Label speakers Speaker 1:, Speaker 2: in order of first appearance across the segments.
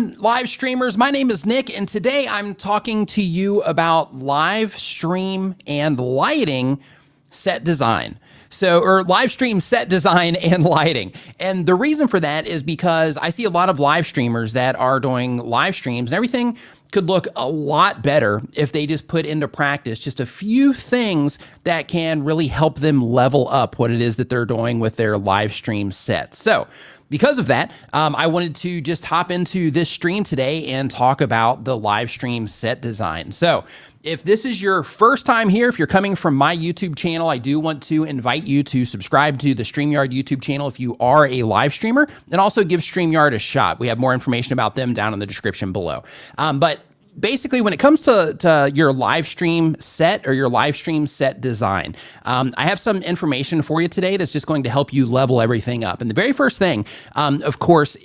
Speaker 1: Live streamers, my name is Nick, and today I'm talking to you about live stream and lighting set design. Or live stream set design and lighting. And the reason for that is because I see a lot of live streamers that are doing live streams, and everything could look a lot better if they just put into practice just a few things that can really help them level up what it is that they're doing with their live stream set. So because of that, I wanted to just hop into this stream today and talk about the live stream set design. So if this is your first time here, if you're coming from my YouTube channel, I do want to invite you to subscribe to the StreamYard YouTube channel if you are a live streamer, and also give StreamYard a shot. We have more information about them down in the description below. But basically, when it comes to your live stream set or your live stream set design, I have some information for you today that's just going to help you level everything up. And the very first thing, of course,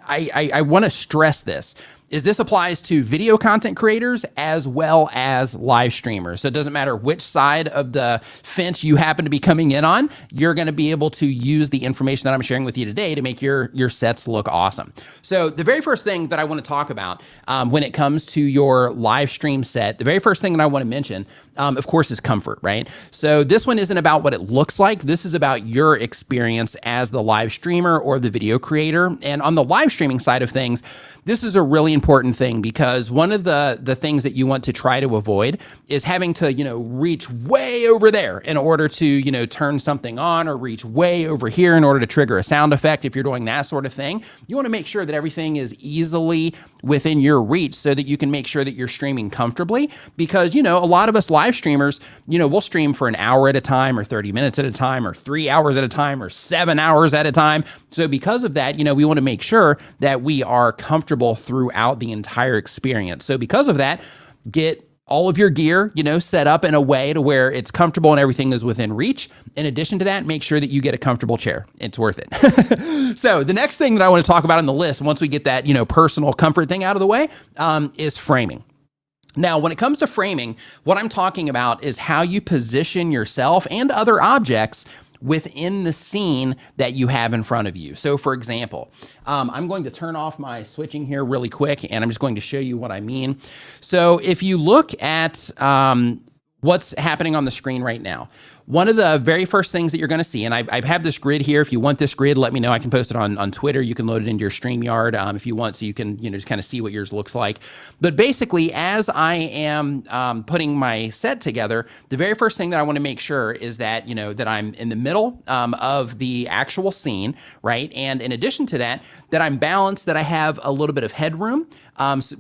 Speaker 1: I want to stress this applies to video content creators as well as live streamers. So it doesn't matter which side of the fence you happen to be coming in on, you're going to be able to use the information that I'm sharing with you today to make your sets look awesome. So the very first thing that I want to talk about when it comes to your live stream set, the very first thing that I want to mention, of course, is comfort, right? So this one isn't about what it looks like. This is about your experience as the live streamer or the video creator. And on the live streaming side of things, this is a really important thing, because one of the things that you want to try to avoid is having to, reach way over there in order to, turn something on, or reach way over here in order to trigger a sound effect. If you're doing that sort of thing, you want to make sure that everything is easily within your reach so that you can make sure that you're streaming comfortably. Because, a lot of us live streamers, we'll stream for an hour at a time, or 30 minutes at a time, or 3 hours at a time, or 7 hours at a time. So because of that, we want to make sure that we are comfortable throughout the entire experience. So because of that, get all of your gear, set up in a way to where it's comfortable and everything is within reach. In addition to that, make sure that you get a comfortable chair. It's worth it. So the next thing that I want to talk about on the list, once we get that, personal comfort thing out of the way, is framing. Now, when it comes to framing, what I'm talking about is how you position yourself and other objects within the scene that you have in front of you. So for example, I'm going to turn off my switching here really quick, and I'm just going to show you what I mean. So if you look at what's happening on the screen right now, one of the very first things that you're going to see, and I have this grid here. If you want this grid, let me know. I can post it on Twitter. You can load it into your StreamYard if you want, so you can just kind of see what yours looks like. But basically, as I am putting my set together, the very first thing that I want to make sure is that that I'm in the middle of the actual scene, right? And in addition to that, that I'm balanced, that I have a little bit of headroom,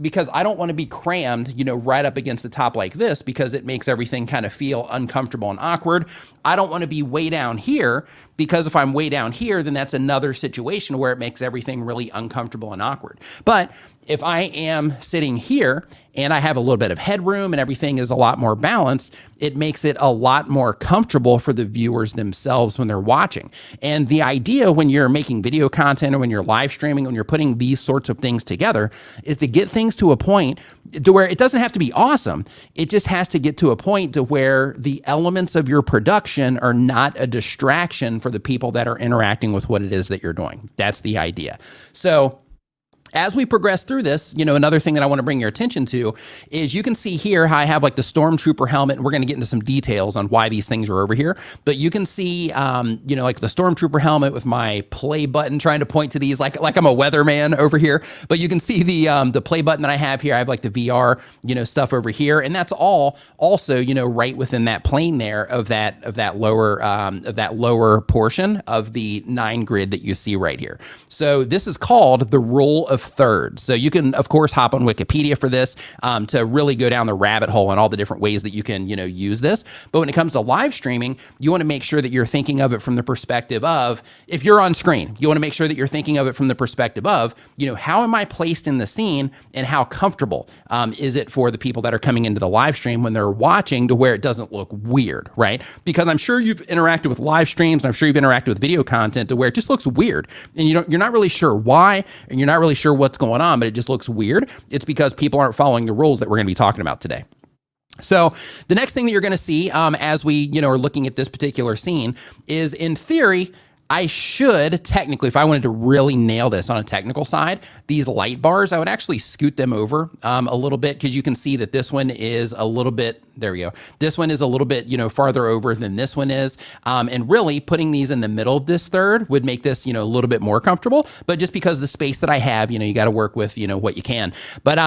Speaker 1: because I don't want to be crammed, right up against the top like this, because it makes everything kind of feel uncomfortable and awkward. I don't want to be way down here, because if I'm way down here, then that's another situation where it makes everything really uncomfortable and awkward. But if I am sitting here and I have a little bit of headroom and everything is a lot more balanced, it makes it a lot more comfortable for the viewers themselves when they're watching. And the idea when you're making video content, or when you're live streaming, when you're putting these sorts of things together, is to get things to a point to where it doesn't have to be awesome. It just has to get to a point to where the elements of your production are not a distraction for the people that are interacting with what it is that you're doing. That's the idea. So as we progress through this, another thing that I want to bring your attention to is you can see here how I have like the Stormtrooper helmet, and we're going to get into some details on why these things are over here. But you can see, like the Stormtrooper helmet with my play button trying to point to these like I'm a weatherman over here. But you can see the play button that I have here. I have like the VR, stuff over here, and that's all also, right within that plane there of that lower portion of the 9 grid that you see right here. So this is called the rule of thirds. So you can, of course, hop on Wikipedia for this to really go down the rabbit hole and all the different ways that you can, use this. But when it comes to live streaming, you want to make sure that you're thinking of it from the perspective of, if you're on screen, you want to make sure that you're thinking of it from the perspective of, how am I placed in the scene, and how comfortable is it for the people that are coming into the live stream when they're watching, to where it doesn't look weird, right? Because I'm sure you've interacted with live streams, and I'm sure you've interacted with video content to where it just looks weird, and you're not really sure why, and you're not really sure what's going on, but it just looks weird. It's because people aren't following the rules that we're going to be talking about today. So the next thing that you're going to see as we are looking at this particular scene is, in theory, I should technically, if I wanted to really nail this on a technical side, these light bars, I would actually scoot them over a little bit, because you can see that this one is a little bit, there we go. This one is a little bit, farther over than this one is. And really putting these in the middle of this third would make this, a little bit more comfortable. But just because of the space that I have, you got to work with, what you can. But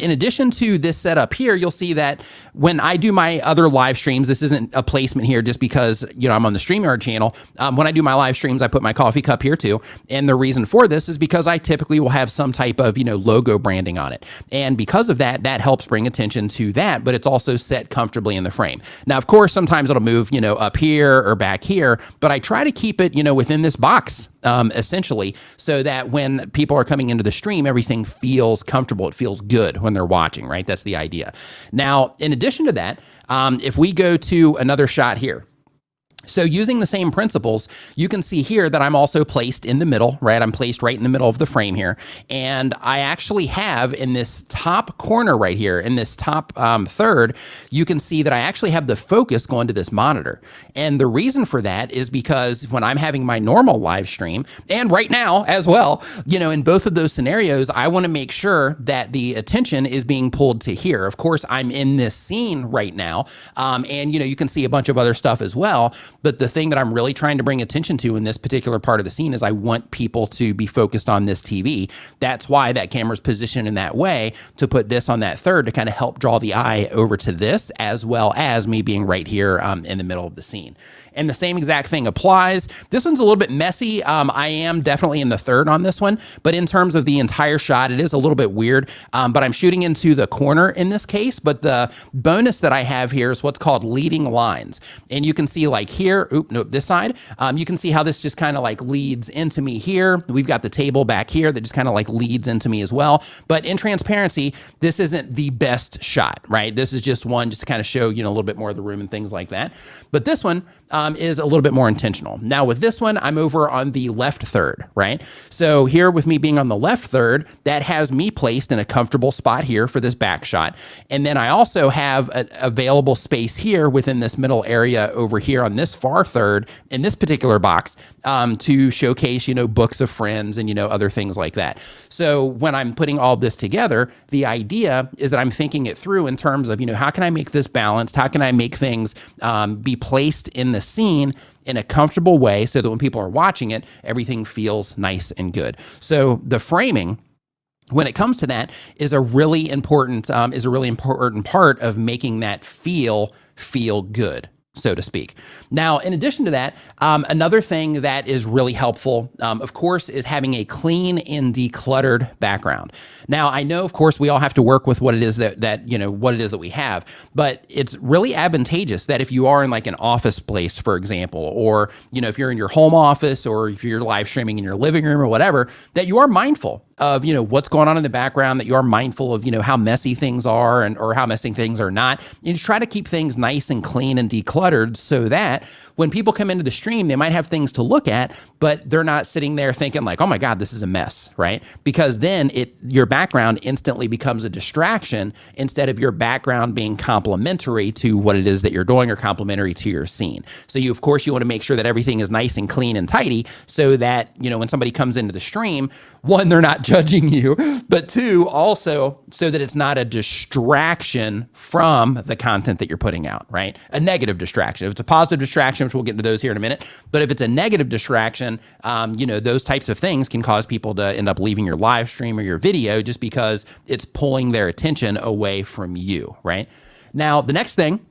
Speaker 1: in addition to this setup here, you'll see that when I do my other live streams, this isn't a placement here just because, I'm on the StreamYard channel. When I do my live streams, I put my coffee cup here too. And the reason for this is because I typically will have some type of, logo branding on it. And because of that, that helps bring attention to that, but it's also set comfortably in the frame. Now, of course, sometimes it'll move, up here or back here, but I try to keep it, within this box, essentially, so that when people are coming into the stream, everything feels comfortable. It feels good when they're watching, right? That's the idea. Now, in addition to that, if we go to another shot here, so using the same principles, you can see here that I'm also placed in the middle, right? I'm placed right in the middle of the frame here. And I actually have in this top corner right here, in this top third, you can see that I actually have the focus going to this monitor. And the reason for that is because when I'm having my normal live stream, and right now as well, in both of those scenarios, I want to make sure that the attention is being pulled to here. Of course, I'm in this scene right now. And you can see a bunch of other stuff as well. But the thing that I'm really trying to bring attention to in this particular part of the scene is I want people to be focused on this TV. That's why that camera's positioned in that way, to put this on that third to kind of help draw the eye over to this, as well as me being right here in the middle of the scene. And the same exact thing applies. This one's a little bit messy. I am definitely in the third on this one, but in terms of the entire shot, it is a little bit weird, but I'm shooting into the corner in this case. But the bonus that I have here is what's called leading lines. And you can see like here, this side, you can see how this just kind of like leads into me here. We've got the table back here that just kind of like leads into me as well. But in transparency, this isn't the best shot, right? This is just one just to kind of show, a little bit more of the room and things like that. But this one is a little bit more intentional. Now with this one, I'm over on the left third, right? So here with me being on the left third, that has me placed in a comfortable spot here for this back shot. And then I also have an available space here within this middle area over here on this far third in this particular box to showcase, books of friends and, other things like that. So when I'm putting all this together, the idea is that I'm thinking it through in terms of, how can I make this balanced? How can I make things be placed in the scene in a comfortable way so that when people are watching it, everything feels nice and good. So the framing, when it comes to that, is a really important part of making that feel good, so to speak. Now, in addition to that, another thing that is really helpful, of course, is having a clean and decluttered background. Now, I know, of course, we all have to work with what it is that we have, but it's really advantageous that if you are in like an office place, for example, or, if you're in your home office or if you're live streaming in your living room or whatever, that you are mindful of, what's going on in the background, that you are mindful of, how messy things are or how messy things are not. You just try to keep things nice and clean and decluttered so that when people come into the stream, they might have things to look at, but they're not sitting there thinking like, oh my God, this is a mess, right? Because then your background instantly becomes a distraction instead of your background being complementary to what it is that you're doing or complementary to your scene. So of course, you want to make sure that everything is nice and clean and tidy so that, when somebody comes into the stream, one, they're not judging you, but two, also so that it's not a distraction from the content that you're putting out, right? A negative distraction. If it's a positive distraction, which we'll get into those here in a minute, but if it's a negative distraction, those types of things can cause people to end up leaving your live stream or your video just because it's pulling their attention away from you, right? Now, the next thing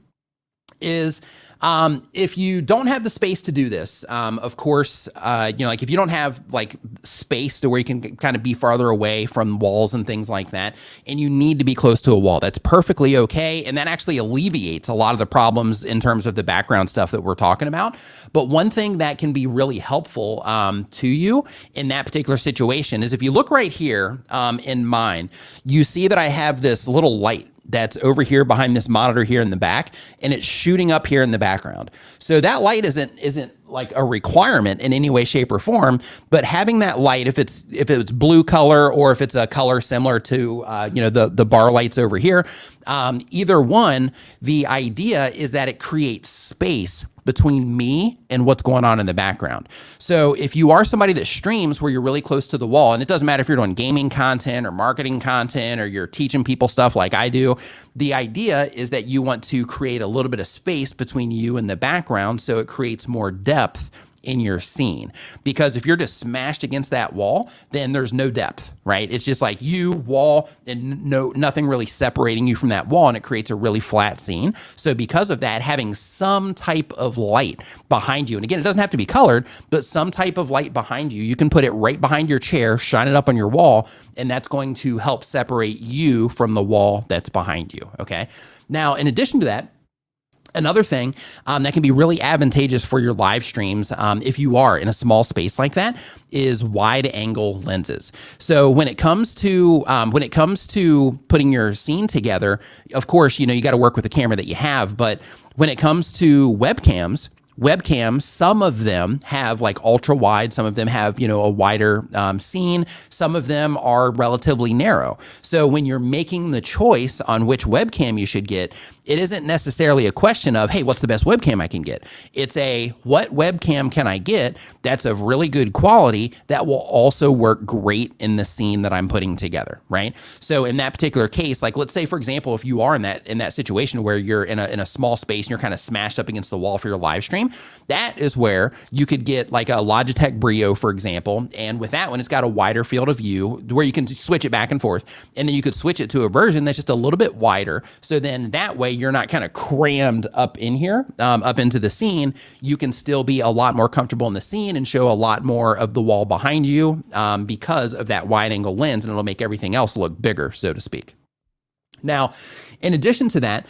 Speaker 1: is, if you don't have the space to do this, of course, like if you don't have like space to where you can kind of be farther away from walls and things like that, and you need to be close to a wall, that's perfectly okay. And that actually alleviates a lot of the problems in terms of the background stuff that we're talking about. But one thing that can be really helpful to you in that particular situation is if you look right here in mine, you see that I have this little light that's over here behind this monitor here in the back, and it's shooting up here in the background. So that light isn't like a requirement in any way, shape, or form, but having that light, if it's blue color or if it's a color similar to the bar lights over here, either one, the idea is that it creates space between me and what's going on in the background. So if you are somebody that streams where you're really close to the wall, and it doesn't matter if you're doing gaming content or marketing content or you're teaching people stuff like I do, the idea is that you want to create a little bit of space between you and the background so it creates more depth in your scene. Because if you're just smashed against that wall, then there's no depth, right? It's just like you, wall, and nothing really separating you from that wall, and it creates a really flat scene. So because of that, having some type of light behind you, and again, it doesn't have to be colored, but some type of light behind you, you can put it right behind your chair, shine it up on your wall, and that's going to help separate you from the wall that's behind you, okay? Now, in addition to that, another thing that can be really advantageous for your live streams, if you are in a small space like that, is wide angle lenses. So when it comes to putting your scene together, of course, you got to work with the camera that you have. But when it comes to webcams, some of them have like ultra wide, some of them have, a wider scene, some of them are relatively narrow. So when you're making the choice on which webcam you should get, it isn't necessarily a question of, hey, what's the best webcam I can get? It's what webcam can I get that's of really good quality that will also work great in the scene that I'm putting together, right? So in that particular case, like let's say, for example, if you are in that situation where you're in a small space and you're kind of smashed up against the wall for your live stream, that is where you could get like a Logitech Brio, for example. And with that one, it's got a wider field of view where you can switch it back and forth. And then you could switch it to a version that's just a little bit wider. So then that way you're not kind of crammed up in here, up into the scene. You can still be a lot more comfortable in the scene and show a lot more of the wall behind you because of that wide angle lens, and it'll make everything else look bigger, so to speak. Now, in addition to that,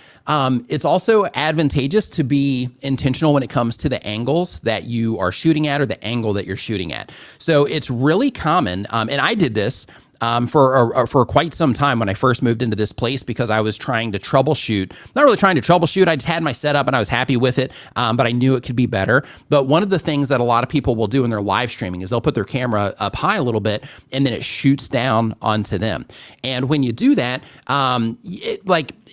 Speaker 1: it's also advantageous to be intentional when it comes to the angles that you are shooting at or the angle that you're shooting at. So it's really common, and I did this for quite some time when I first moved into this place because I was trying to troubleshoot. Not really trying to troubleshoot. I just had my setup and I was happy with it, but I knew it could be better. But one of the things that a lot of people will do in their live streaming is they'll put their camera up high a little bit and then it shoots down onto them. And when you do that,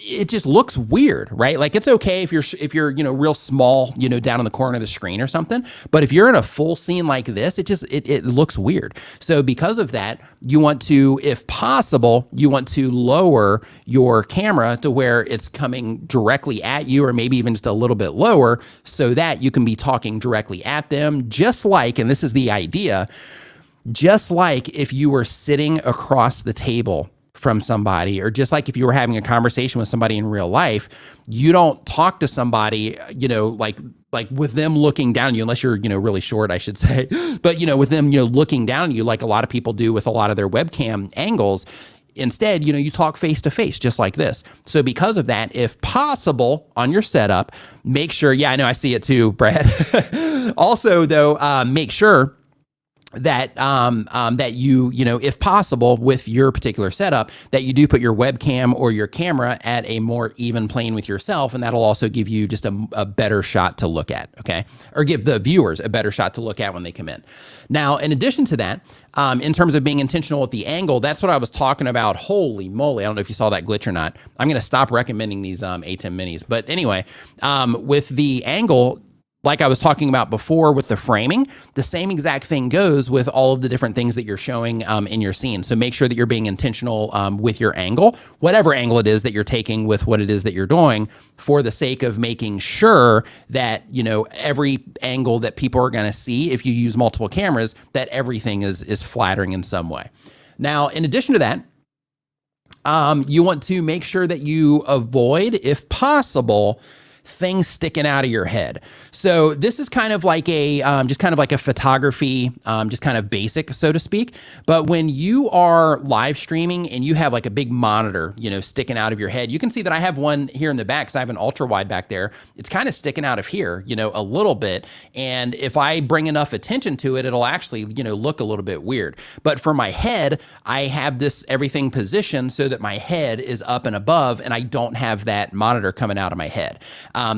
Speaker 1: it just looks weird, right? Like it's okay if you're real small, down in the corner of the screen or something. But if you're in a full scene like this, it looks weird. So because of that, you want to, if possible, lower your camera to where it's coming directly at you, or maybe even just a little bit lower, so that you can be talking directly at them. Just like, and this is the idea, just like if you were sitting across the table from somebody, or just like if you were having a conversation with somebody in real life, you don't talk to somebody, like with them looking down on you, unless you're, really short, I should say, but, with them, looking down on you, like a lot of people do with a lot of their webcam angles. Instead, you talk face to face, just like this. So because of that, if possible on your setup, make sure, yeah, I know, I see it too, Brad. Also though, make sure that that you if possible with your particular setup, that you do put your webcam or your camera at a more even plane with yourself, and that'll also give you just a better shot to look at, okay? Or give the viewers a better shot to look at when they come in. Now, in addition to that, in terms of being intentional with the angle, that's what I was talking about. Holy moly, I don't know if you saw that glitch or not. I'm going to stop recommending these ATEM minis. But anyway, with the angle, like I was talking about before with the framing, the same exact thing goes with all of the different things that you're showing in your scene. So make sure that you're being intentional with your angle, whatever angle it is that you're taking with what it is that you're doing, for the sake of making sure that, every angle that people are going to see, if you use multiple cameras, that everything is flattering in some way. Now, in addition to that, you want to make sure that you avoid, if possible, things sticking out of your head. So this is kind of like just kind of like a photography, just kind of basic, so to speak. But when you are live streaming and you have like a big monitor, sticking out of your head, you can see that I have one here in the back because I have an ultra wide back there. It's kind of sticking out of here, a little bit. And if I bring enough attention to it, it'll actually, look a little bit weird. But for my head, I have everything positioned so that my head is up and above and I don't have that monitor coming out of my head.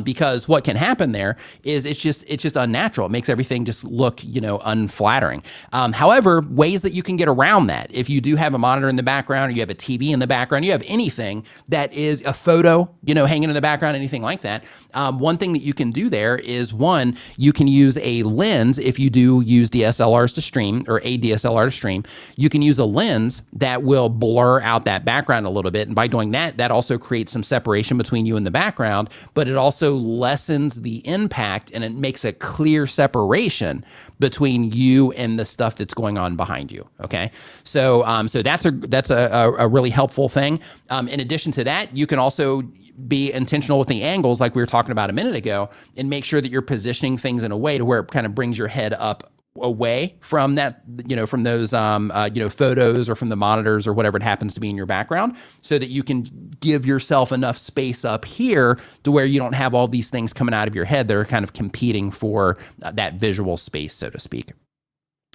Speaker 1: because what can happen there is it's just unnatural. It makes everything just look, unflattering. However, ways that you can get around that, if you do have a monitor in the background or you have a TV in the background, you have anything that is a photo, hanging in the background, anything like that. One thing that you can do there is, one, you can use a lens. If you do use DSLRs to stream, or a DSLR to stream, you can use a lens that will blur out that background a little bit. And by doing that, that also creates some separation between you and the background, but it also lessens the impact and it makes a clear separation between you and the stuff that's going on behind you. Okay. So that's a really helpful thing. In addition to that, you can also be intentional with the angles like we were talking about a minute ago, and make sure that you're positioning things in a way to where it kind of brings your head up away from that, from those, photos or from the monitors or whatever it happens to be in your background, so that you can give yourself enough space up here to where you don't have all these things coming out of your head that are kind of competing for that visual space, so to speak.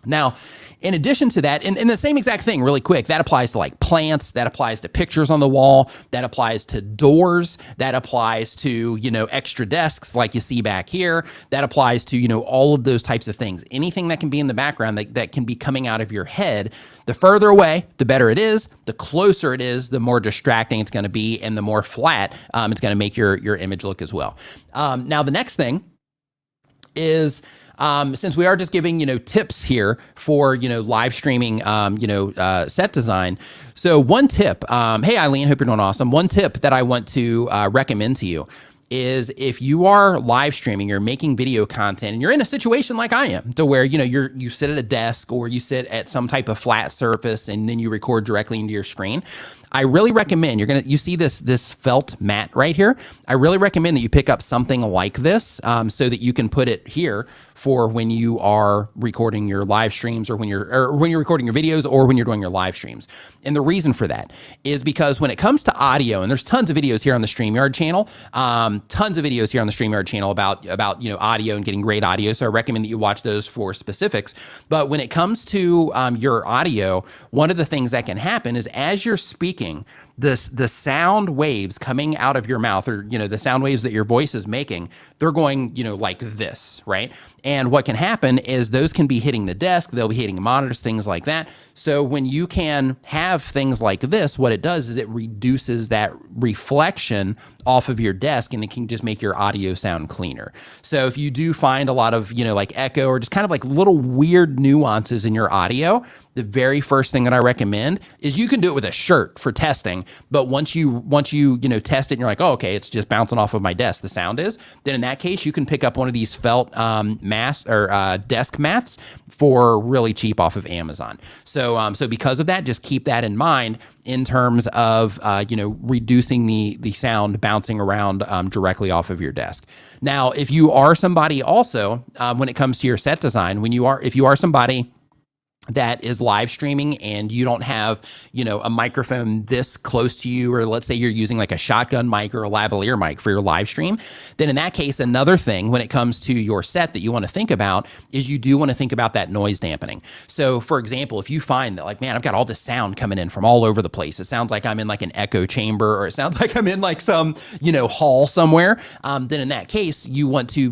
Speaker 1: Now, in addition to that, and the same exact thing really quick, that applies to like plants, that applies to pictures on the wall, that applies to doors, that applies to, extra desks like you see back here, that applies to, all of those types of things. Anything that can be in the background that can be coming out of your head, the further away, the better it is. The closer it is, the more distracting it's going to be, and the more flat it's going to make your image look as well. Now, the next thing is, since we are just giving, tips here for, live streaming, set design. So one tip, hey, Eileen, hope you're doing awesome. One tip that I want to recommend to you is, if you are live streaming, you're making video content, and you're in a situation like I am, to where, you sit at a desk or you sit at some type of flat surface and then you record directly into your screen. I really recommend, you see this felt mat right here. I really recommend that you pick up something like this, so that you can put it here for when you are recording your live streams, or when you're recording your videos, or when you're doing your live streams. And the reason for that is because when it comes to audio, and there's tons of videos here on the StreamYard channel, about audio and getting great audio. So I recommend that you watch those for specifics. But when it comes to your audio, one of the things that can happen is, as you're speaking, the sound waves coming out of your mouth, or the sound waves that your voice is making, they're going like this, right? And what can happen is those can be hitting the desk, they'll be hitting monitors, things like that. So when you can have things like this, what it does is it reduces that reflection off of your desk, and it can just make your audio sound cleaner. So if you do find a lot of like echo, or just kind of like little weird nuances in your audio, the very first thing that I recommend is, you can do it with a shirt for testing, but once you test it and you're like, oh, okay, it's just bouncing off of my desk, the sound is, then in that case, you can pick up one of these felt desk mats for really cheap off of Amazon. So because of that, just keep that in mind in terms of reducing the sound bouncing around directly off of your desk. Now, if you are somebody also, when it comes to your set design, if you are somebody that is live streaming and you don't have, a microphone this close to you, or let's say you're using like a shotgun mic or a lavalier mic for your live stream, then in that case, another thing when it comes to your set that you want to think about is, you do want to think about that noise dampening. So for example, if you find that like, man, I've got all this sound coming in from all over the place, it sounds like I'm in like an echo chamber, or it sounds like I'm in like some, hall somewhere, then in that case, you want to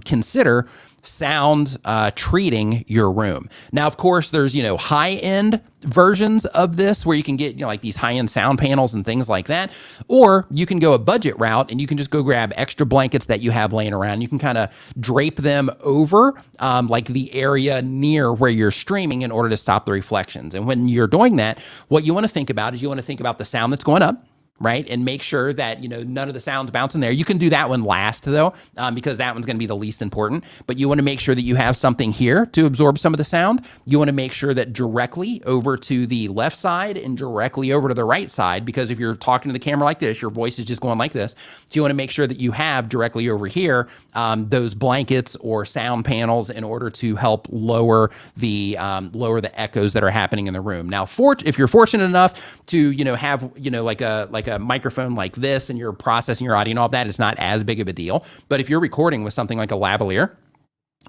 Speaker 1: consider sound treating your room. Now, of course, there's, high-end versions of this where you can get, like these high-end sound panels and things like that. Or you can go a budget route and you can just go grab extra blankets that you have laying around. You can kind of drape them over like the area near where you're streaming in order to stop the reflections. And when you're doing that, what you want to think about is, you want to think about the sound that's going up, right? And make sure that, none of the sound's bouncing there. You can do that one last though, because that one's going to be the least important, but you want to make sure that you have something here to absorb some of the sound. You want to make sure that directly over to the left side and directly over to the right side, because if you're talking to the camera like this, your voice is just going like this. So you want to make sure that you have directly over here, those blankets or sound panels in order to help lower the echoes that are happening in the room. Now, if you're fortunate enough to, have, like a microphone like this, and you're processing your audio and all that, it's not as big of a deal. But if you're recording with something like a lavalier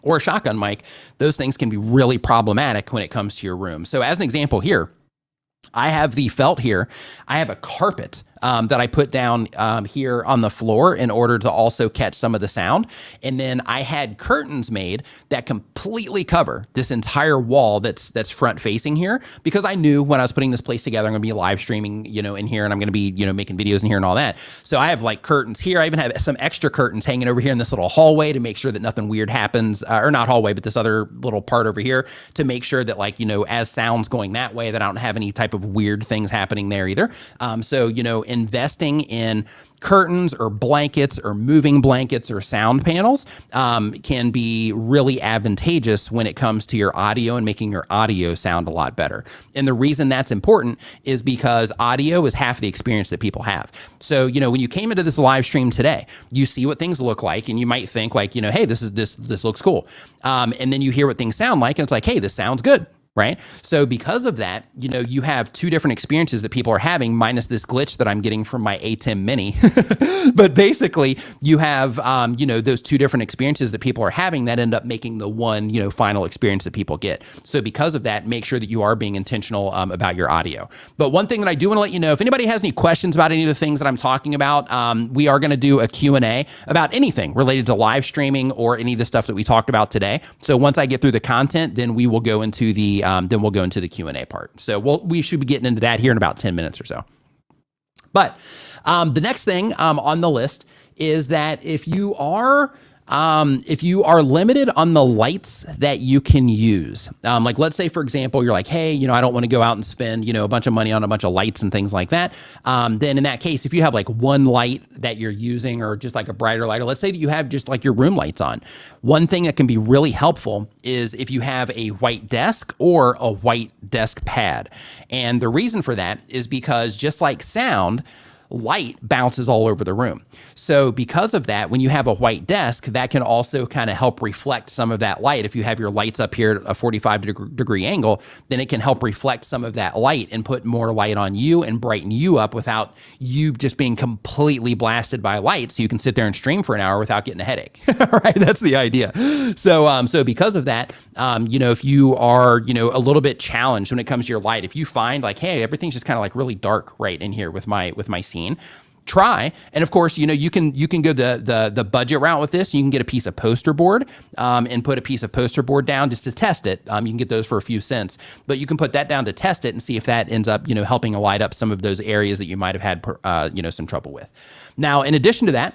Speaker 1: or a shotgun mic, those things can be really problematic when it comes to your room. So as an example here, I have the felt here. I have a carpet that I put down here on the floor in order to also catch some of the sound. And then I had curtains made that completely cover this entire wall that's front facing here, because I knew when I was putting this place together, I'm going to be live streaming, in here, and I'm going to be, making videos in here and all that. So I have like curtains here. I even have some extra curtains hanging over here in this little hallway to make sure that nothing weird happens, or not hallway, but this other little part over here, to make sure that, like, as sound's going that way, that I don't have any type of weird things happening there either. So, investing in curtains or blankets or moving blankets or sound panels can be really advantageous when it comes to your audio and making your audio sound a lot better. And the reason that's important is because audio is half the experience that people have. So, when you came into this live stream today, you see what things look like, and you might think like, hey, this looks cool. And then you hear what things sound like, and it's like, hey, this sounds good. Right? So because of that, you have two different experiences that people are having, minus this glitch that I'm getting from my ATEM Mini. But basically, you have, those two different experiences that people are having that end up making the one, final experience that people get. So because of that, make sure that you are being intentional about your audio. But one thing that I do want to let you know, if anybody has any questions about any of the things that I'm talking about, we are going to do a Q&A about anything related to live streaming or any of the stuff that we talked about today. So once I get through the content, then we will go into the Q&A part. So we should be getting into that here in about 10 minutes or so. But the next thing on the list is that if you are limited on the lights that you can use, like let's say, for example, you're like, hey, I don't want to go out and spend, a bunch of money on a bunch of lights and things like that. Then in that case, if you have like one light that you're using, or just like a brighter light, or let's say that you have just like your room lights on, one thing that can be really helpful is if you have a white desk or a white desk pad. And the reason for that is because, just like sound, light bounces all over the room. So because of that, when you have a white desk, that can also kind of help reflect some of that light. If you have your lights up here at a 45-degree angle, then it can help reflect some of that light and put more light on you and brighten you up without you just being completely blasted by light, so you can sit there and stream for an hour without getting a headache. Right? That's the idea. So because of that, if you are, a little bit challenged when it comes to your light, if you find like, hey, everything's just kind of like really dark right in here with my scene, try. And of course, you can go the budget route with this. You can get a piece of poster board and put a piece of poster board down just to test it. You can get those for a few cents, but you can put that down to test it and see if that ends up, helping to light up some of those areas that you might have had, some trouble with. Now, in addition to that,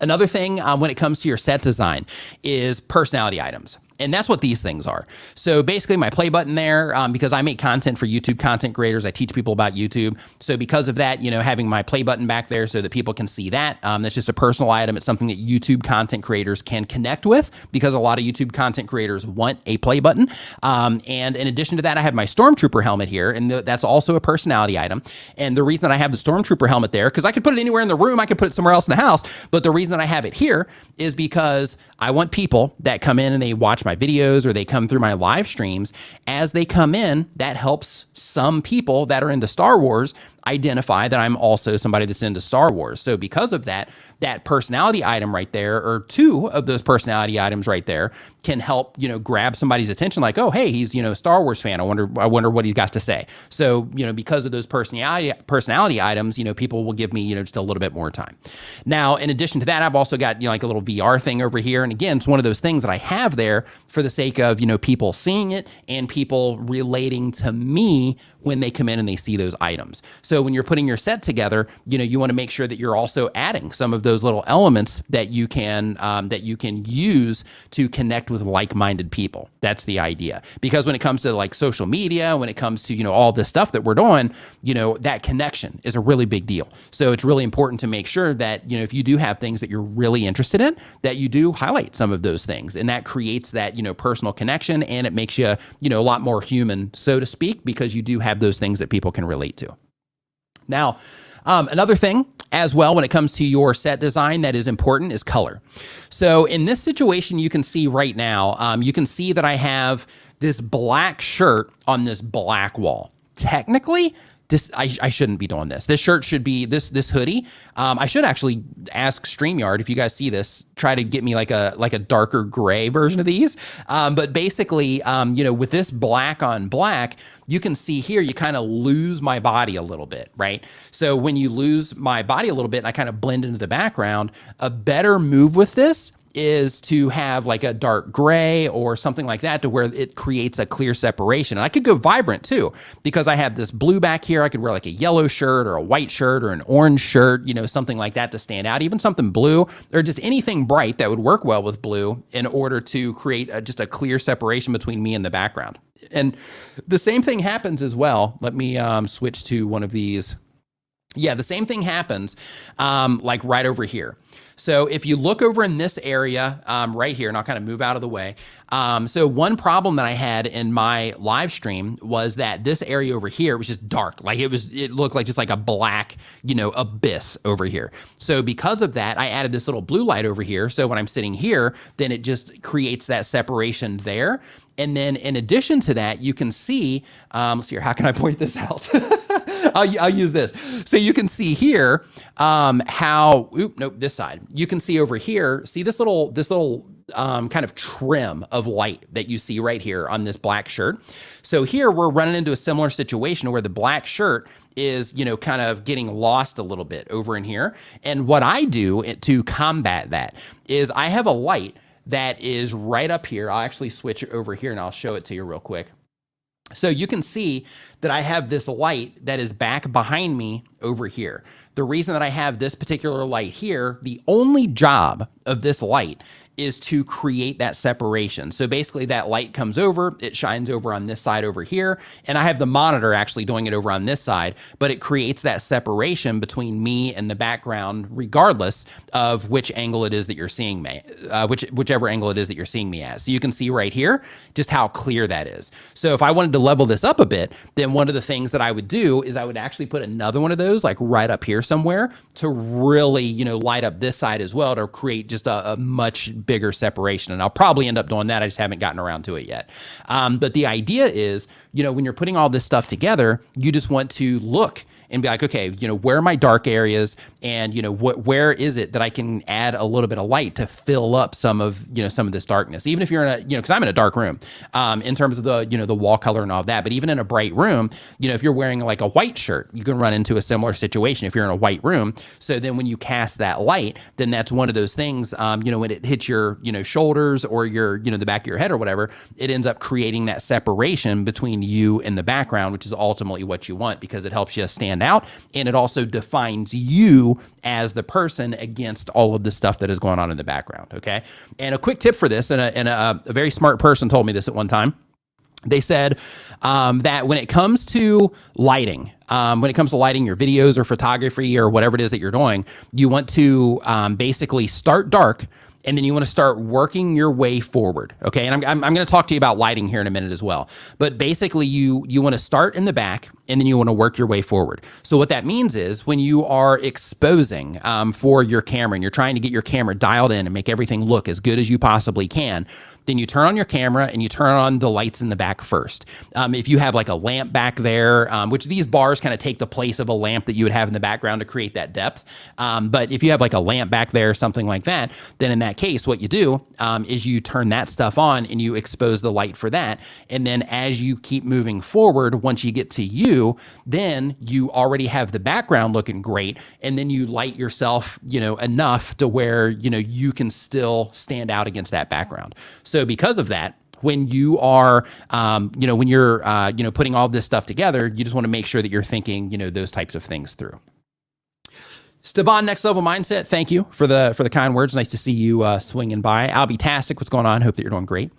Speaker 1: another thing when it comes to your set design is personality items. And that's what these things are. So basically my play button there, because I make content for YouTube content creators, I teach people about YouTube. So because of that, having my play button back there so that people can see that, that's just a personal item. It's something that YouTube content creators can connect with, because a lot of YouTube content creators want a play button. And in addition to that, I have my Stormtrooper helmet here, and that's also a personality item. And the reason that I have the Stormtrooper helmet there, because I could put it anywhere in the room, I could put it somewhere else in the house, but the reason that I have it here is because I want people that come in and they watch my videos or they come through my live streams, as they come in, that helps some people that are into Star Wars identify that I'm also somebody that's into Star Wars. So because of that, that personality item right there, or two of those personality items right there, can help, grab somebody's attention. Like, oh, hey, he's, a Star Wars fan. I wonder what he's got to say. So, because of those personality items, people will give me, just a little bit more time. Now, in addition to that, I've also got, like a little VR thing over here. And again, it's one of those things that I have there for the sake of, people seeing it and people relating to me when they come in and they see those items. So when you're putting your set together, you want to make sure that you're also adding some of those little elements that you can use to connect with like-minded people. That's the idea. Because when it comes to like social media, when it comes to, all this stuff that we're doing, that connection is a really big deal. So it's really important to make sure that, if you do have things that you're really interested in, that you do highlight some of those things. And that creates that, personal connection, and it makes you, a lot more human, so to speak, because you do have those things that people can relate to. Now, another thing as well when it comes to your set design that is important is color. So in this situation, you can see right now, you can see that I have this black shirt on this black wall. Technically, I shouldn't be doing this. This shirt should be this hoodie. I should actually ask StreamYard, if you guys see this, try to get me like a darker gray version of these. But basically, with this black on black, you can see here, you kind of lose my body a little bit, right? So when you lose my body a little bit and I kind of blend into the background, a better move with this is to have like a dark gray or something like that, to where it creates a clear separation. And I could go vibrant too, because I have this blue back here. I could wear like a yellow shirt or a white shirt or an orange shirt, something like that to stand out, even something blue or just anything bright that would work well with blue in order to create just a clear separation between me and the background. And the same thing happens as well. Let me switch to one of these. Yeah, the same thing happens like right over here. So if you look over in this area right here, and I'll kind of move out of the way. So one problem that I had in my live stream was that this area over here was just dark. Like it looked like just like a black, abyss over here. So because of that, I added this little blue light over here. So when I'm sitting here, then it just creates that separation there. And then in addition to that, you can see, let's see here, how can I point this out? I'll use this. So you can see here this side. You can see over here, see this little kind of trim of light that you see right here on this black shirt. So here we're running into a similar situation where the black shirt is, kind of getting lost a little bit over in here. And what I do to combat that is I have a light that is right up here. I'll actually switch over here and I'll show it to you real quick. So you can see that I have this light that is back behind me over here. The reason that I have this particular light here, the only job of this light is to create that separation. So basically that light comes over, it shines over on this side over here, and I have the monitor actually doing it over on this side, but it creates that separation between me and the background regardless of which angle it is that you're seeing me, whichever angle it is that you're seeing me as. So you can see right here just how clear that is. So if I wanted to level this up a bit, then one of the things that I would do is I would actually put another one of those like right up here somewhere to really, light up this side as well to create just a much bigger separation. And I'll probably end up doing that. I just haven't gotten around to it yet. But the idea is, when you're putting all this stuff together, you just want to look and be like, okay, where are my dark areas, and where is it that I can add a little bit of light to fill up some of this darkness, even if you're in a because I'm in a dark room, in terms of the the wall color and all of that. But even in a bright room, if you're wearing like a white shirt, you can run into a similar situation if you're in a white room. So then when you cast that light, then that's one of those things, when it hits your shoulders or your the back of your head or whatever, it ends up creating that separation between you and the background, which is ultimately what you want, because it helps you stand out, and it also defines you as the person against all of the stuff that is going on in the background. Okay. And a quick tip for this, and a very smart person told me this at one time. They said that when it comes to lighting, your videos or photography or whatever it is that you're doing, you want to basically start dark, and then you want to start working your way forward. Okay. And I'm going to talk to you about lighting here in a minute as well. But basically you want to start in the back, and then you want to work your way forward. So what that means is when you are exposing for your camera, and you're trying to get your camera dialed in and make everything look as good as you possibly can, then you turn on your camera and you turn on the lights in the back first. If you have like a lamp back there, which these bars kind of take the place of a lamp that you would have in the background to create that depth. But if you have like a lamp back there, something like that, then in that case, what you do is you turn that stuff on and you expose the light for that. And then as you keep moving forward, once you get to you, then you already have the background looking great. And then you light yourself, enough to where, you can still stand out against that background. So because of that, when you are, when you're, putting all this stuff together, you just want to make sure that you're thinking, those types of things through. Stevan, Next Level Mindset, thank you for the kind words. Nice to see you swinging by. Albie-tastic, what's going on? Hope that you're doing great.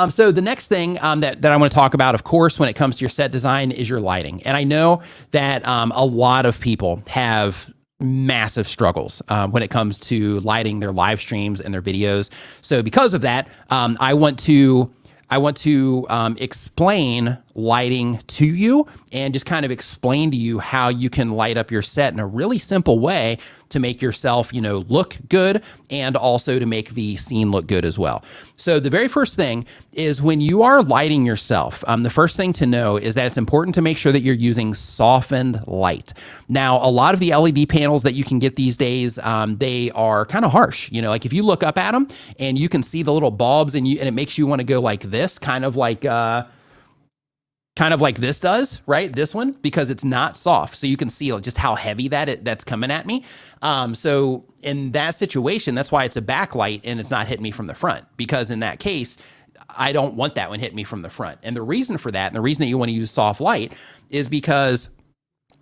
Speaker 1: So the next thing that I want to talk about, of course, when it comes to your set design, is your lighting. And I know that a lot of people have massive struggles when it comes to lighting their live streams and their videos. So because of that, I want to explain lighting to you and just kind of explain to you how you can light up your set in a really simple way to make yourself, look good and also to make the scene look good as well. So the very first thing is when you are lighting yourself, the first thing to know is that it's important to make sure that you're using softened light. Now, a lot of the LED panels that you can get these days, they are kind of harsh. Like if you look up at them and you can see the little bulbs and it makes you want to go like this, kind of like this does, right? This one, because it's not soft. So you can see just how heavy that's coming at me. So in that situation, that's why it's a backlight and it's not hitting me from the front, because in that case, I don't want that one hitting me from the front. And the reason for that, and the reason that you want to use soft light, is because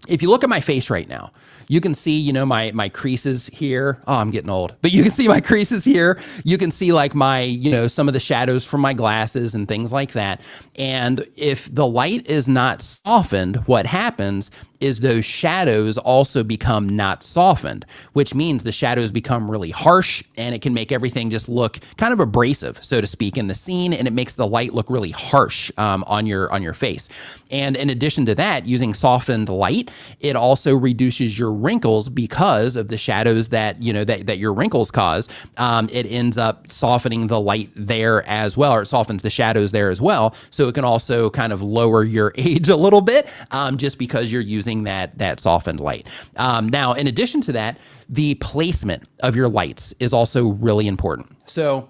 Speaker 1: if you look at my face right now, you can see, my creases here. Oh, I'm getting old, but you can see my creases here. You can see like my, some of the shadows from my glasses and things like that. And if the light is not softened, what happens is those shadows also become not softened, which means the shadows become really harsh and it can make everything just look kind of abrasive, so to speak, in the scene. And it makes the light look really harsh on your face. And in addition to that, using softened light, it also reduces your wrinkles because of the shadows that your wrinkles cause. It ends up softening the light there as well, or it softens the shadows there as well. So it can also kind of lower your age a little bit, just because you're using that softened light. Now, in addition to that, the placement of your lights is also really important. So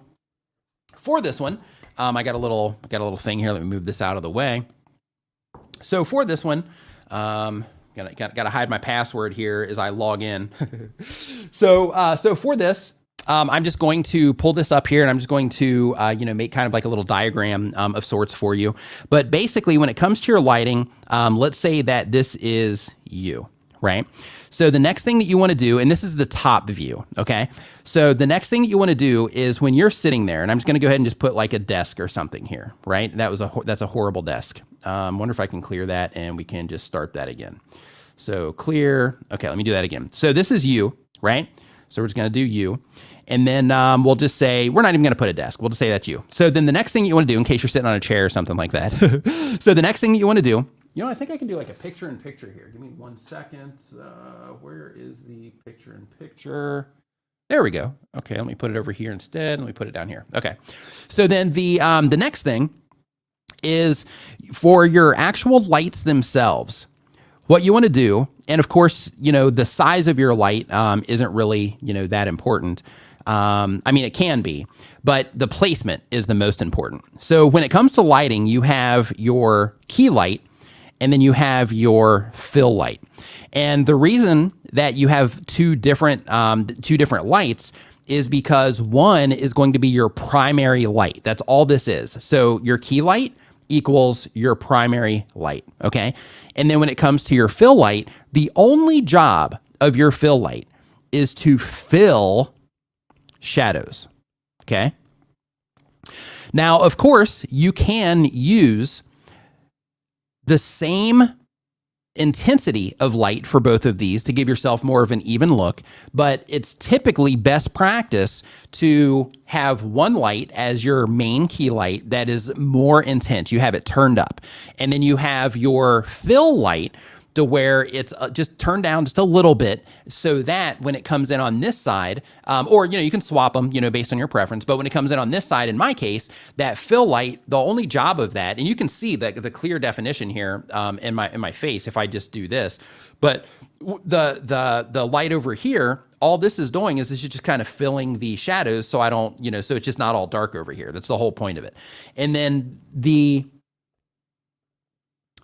Speaker 1: for this one, I got a little thing here. Let me move this out of the way. So for this one, Gotta hide my password here as I log in. So for this, I'm just going to pull this up here and I'm just going to, make kind of like a little diagram of sorts for you. But basically, when it comes to your lighting, let's say that this is you, right? So the next thing that you want to do, and this is the top view, okay? So the next thing that you want to do is when you're sitting there, and I'm just going to go ahead and just put like a desk or something here, right? That's a horrible desk. Wonder if I can clear that and we can just start that again. So clear. Okay, let me do that again. So this is you, right? So we're just going to do you. And then we'll just say, we're not even going to put a desk. We'll just say that's you. So then the next thing you want to do, in case you're sitting on a chair or something like that. So the next thing that you want to do, I think I can do like a picture in picture here. Give me 1 second. Where is the picture in picture? There we go. Okay, let me put it over here instead. Let me put it down here. Okay. So then the next thing is for your actual lights themselves. What you want to do, and of course, the size of your light isn't really, that important. It can be, but the placement is the most important. So when it comes to lighting, you have your key light and then you have your fill light. And the reason that you have two different lights is because one is going to be your primary light. That's all this is. So your key light equals your primary light, okay? And then when it comes to your fill light, the only job of your fill light is to fill shadows, okay? Now, of course, you can use the same intensity of light for both of these to give yourself more of an even look, but it's typically best practice to have one light as your main key light that is more intense. You have it turned up, and then you have your fill light to where it's just turned down just a little bit, so that when it comes in on this side, or you can swap them, based on your preference. But when it comes in on this side, in my case, that fill light, the only job of that, and you can see the clear definition here in my face if I just do this. But the light over here, all this is doing is this is just kind of filling the shadows, so I don't, so it's just not all dark over here. That's the whole point of it. And then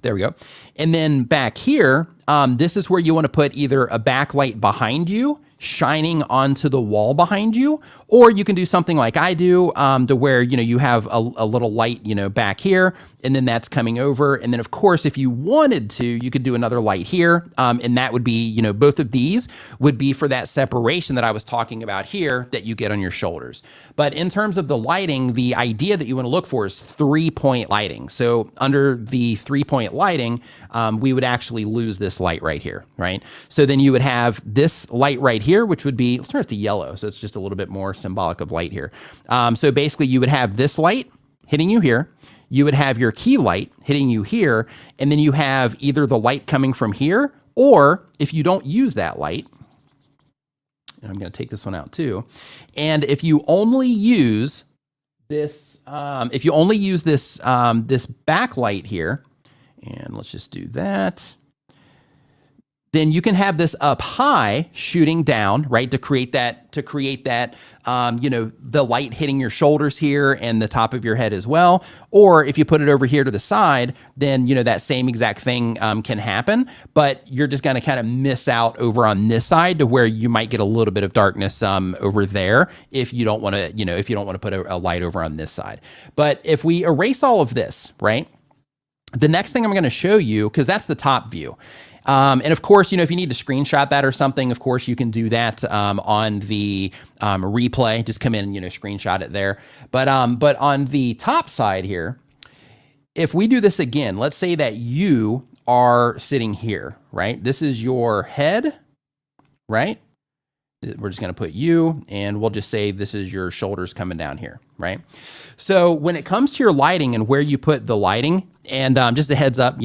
Speaker 1: there we go. And then back here, this is where you want to put either a backlight behind you, shining onto the wall behind you, or you can do something like I do, to where, you have a little light, back here, and then that's coming over. And then of course, if you wanted to, you could do another light here. And that would be, both of these would be for that separation that I was talking about here that you get on your shoulders. But in terms of the lighting, the idea that you want to look for is 3-point lighting. So under the 3-point lighting, we would actually lose this light right here, right? So then you would have this light right here, which would be, let's turn it to yellow. So it's just a little bit more symbolic of light here. So basically you would have this light hitting you here. you would have your key light hitting you here, and then you have either the light coming from here, or if you don't use that light, and I'm going to take this one out too, and if you only use this, this backlight here, and let's just do that, then you can have this up high shooting down, right? To create that, the light hitting your shoulders here and the top of your head as well. Or if you put it over here to the side, then, that same exact thing can happen, but you're just going to kind of miss out over on this side to where you might get a little bit of darkness over there if you don't want to, if you don't want to put a light over on this side. But if we erase all of this, right? The next thing I'm going to show you, because that's the top view. And of course, if you need to screenshot that or something, of course, you can do that on the replay. Just come in and, screenshot it there. But on the top side here, if we do this again, let's say that you are sitting here, right? This is your head, right? We're just going to put you, and we'll just say this is your shoulders coming down here, right? So when it comes to your lighting and where you put the lighting, and just a heads up,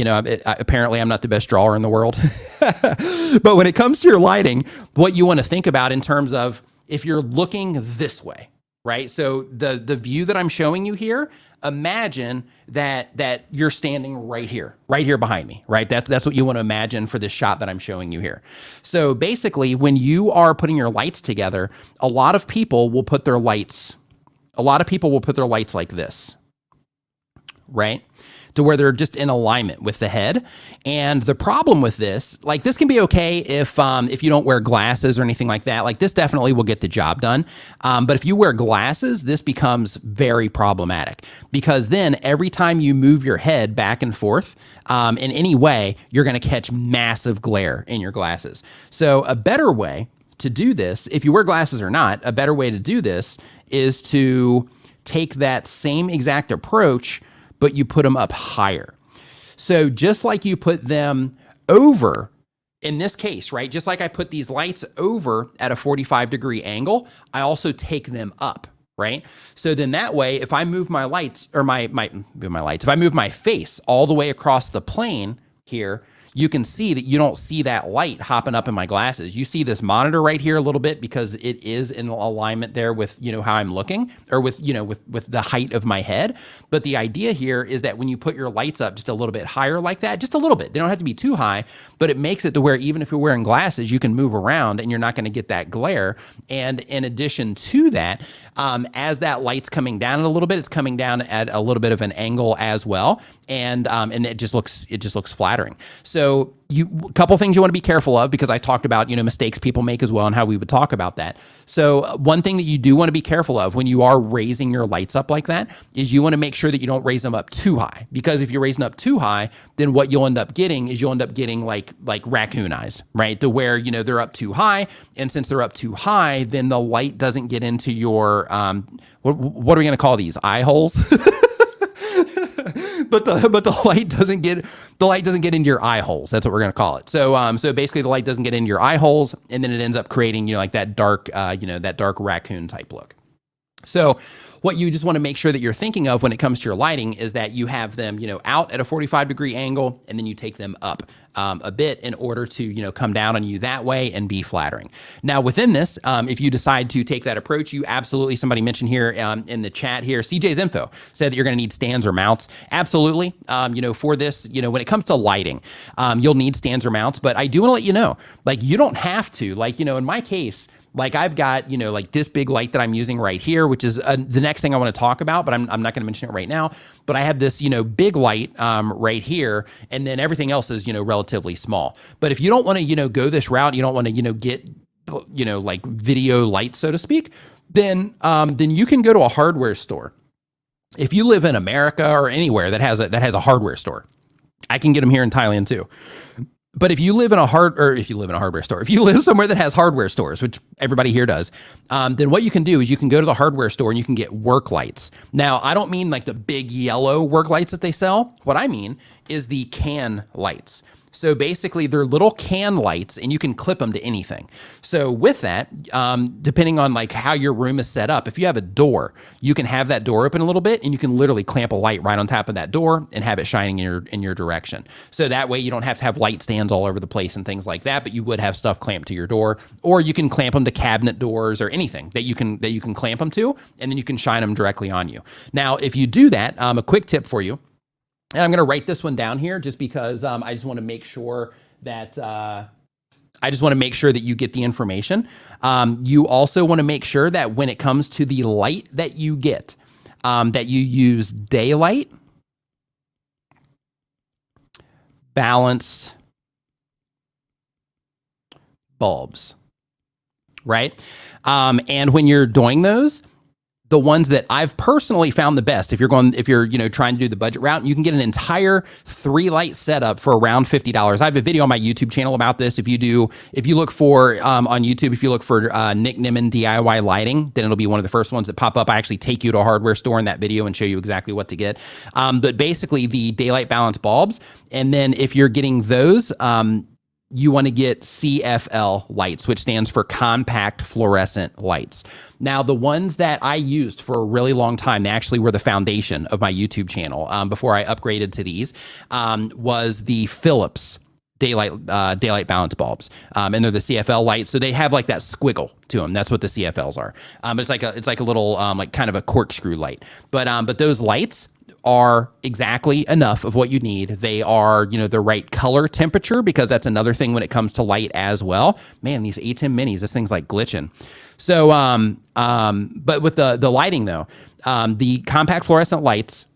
Speaker 1: apparently I'm not the best drawer in the world, but when it comes to your lighting, what you want to think about in terms of if you're looking this way, right? So the view that I'm showing you here, imagine that you're standing right here behind me, right? That's what you want to imagine for this shot that I'm showing you here. So basically, when you are putting your lights together, a lot of people will put their lights like this, right? To where they're just in alignment with the head. And the problem with this, like this can be okay if you don't wear glasses or anything like that. Like this definitely will get the job done. But if you wear glasses, this becomes very problematic because then every time you move your head back and forth in any way, you're going to catch massive glare in your glasses. So a better way to do this, if you wear glasses or not, a better way to do this is to take that same exact approach, but you put them up higher. So just like you put them over, in this case, right? Just like I put these lights over at a 45-degree angle, I also take them up, right? So then that way, if I move my lights, or if I move my face all the way across the plane here, you can see that you don't see that light hopping up in my glasses. You see this monitor right here a little bit because it is in alignment there with, how I'm looking, or with the height of my head. But the idea here is that when you put your lights up just a little bit higher like that, just a little bit, they don't have to be too high, but it makes it to where even if you're wearing glasses, you can move around and you're not going to get that glare. And in addition to that, as that light's coming down a little bit, it's coming down at a little bit of an angle as well. And it just looks flattering. So a couple things you want to be careful of, because I talked about, mistakes people make as well and how we would talk about that. So one thing that you do want to be careful of when you are raising your lights up like that is you want to make sure that you don't raise them up too high, because if you're raising up too high, then what you'll end up getting is like raccoon eyes, right? To where, they're up too high. And since they're up too high, then the light doesn't get into your, what are we going to call these? Eye holes? But the light doesn't get into your eye holes. That's what we're going to call it. So basically the light doesn't get into your eye holes, and then it ends up creating, like that dark raccoon type look. So what you just want to make sure that you're thinking of when it comes to your lighting is that you have them, out at a 45-degree angle, and then you take them up a bit in order to, come down on you that way and be flattering. Now, within this, if you decide to take that approach, you absolutely, somebody mentioned here in the chat here, CJ's Info said that you're going to need stands or mounts. Absolutely. For this, when it comes to lighting, you'll need stands or mounts, but I do want to let you know, like, you don't have to, like, in my case, like I've got, like this big light that I'm using right here, which is the next thing I want to talk about, but I'm not going to mention it right now. But I have this, big light right here, and then everything else is, relatively small. But if you don't want to, go this route, you don't want to, get, like video light, so to speak, then you can go to a hardware store. If you live in America or anywhere that has a hardware store, I can get them here in Thailand too. But if you live in a hardware store, if you live somewhere that has hardware stores, which everybody here does, then what you can do is you can go to the hardware store and you can get work lights. Now, I don't mean like the big yellow work lights that they sell. What I mean is the can lights. So basically they're little can lights and you can clip them to anything. So with that, depending on like how your room is set up, if you have a door, you can have that door open a little bit and you can literally clamp a light right on top of that door and have it shining in your direction. So that way you don't have to have light stands all over the place and things like that, but you would have stuff clamped to your door, or you can clamp them to cabinet doors or anything that you can clamp them to, and then you can shine them directly on you. Now, if you do that, a quick tip for you, and I'm going to write this one down here just because I just want to make sure that you get the information. You also want to make sure that when it comes to the light that you get, that you use daylight balanced bulbs, right? And when you're doing those, the ones that I've personally found the best, if you're trying to do the budget route, you can get an entire 3-light setup for around $50. I have a video on my YouTube channel about this. If you look for on YouTube, if you look for Nick Nimmin DIY lighting, then it'll be one of the first ones that pop up. I actually take you to a hardware store in that video and show you exactly what to get. But basically the daylight balance bulbs, and then if you're getting those, you want to get CFL lights, which stands for compact fluorescent lights. Now, the ones that I used for a really long time, they actually were the foundation of my YouTube channel before I upgraded to these, was the Philips daylight balance bulbs. And they're the CFL lights. So they have like that squiggle to them. That's what the CFLs are. It's like a little, like kind of a corkscrew light. But those lights are exactly enough of what you need. They are, the right color temperature, because that's another thing when it comes to light as well. Man, these ATEM minis, this thing's like glitching. So, but with the lighting though, the compact fluorescent lights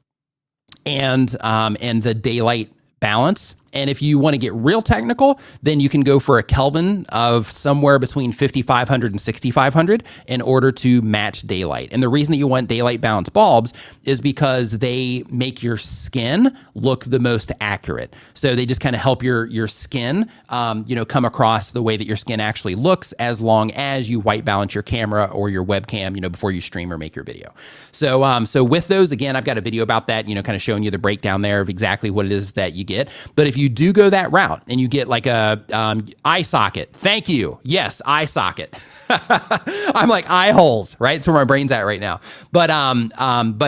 Speaker 1: and the daylight balance. And if you want to get real technical, then you can go for a Kelvin of somewhere between 5,500 and 6,500 in order to match daylight. And the reason that you want daylight balance bulbs is because they make your skin look the most accurate. So they just kind of help your skin, come across the way that your skin actually looks, as long as you white balance your camera or your webcam, before you stream or make your video. So with those, again, I've got a video about that, kind of showing you the breakdown there of exactly what it is that you get. But if you do go that route and you get like a eye socket, thank you. Yes, eye socket. I'm like eye holes, right? That's where my brain's at right now. But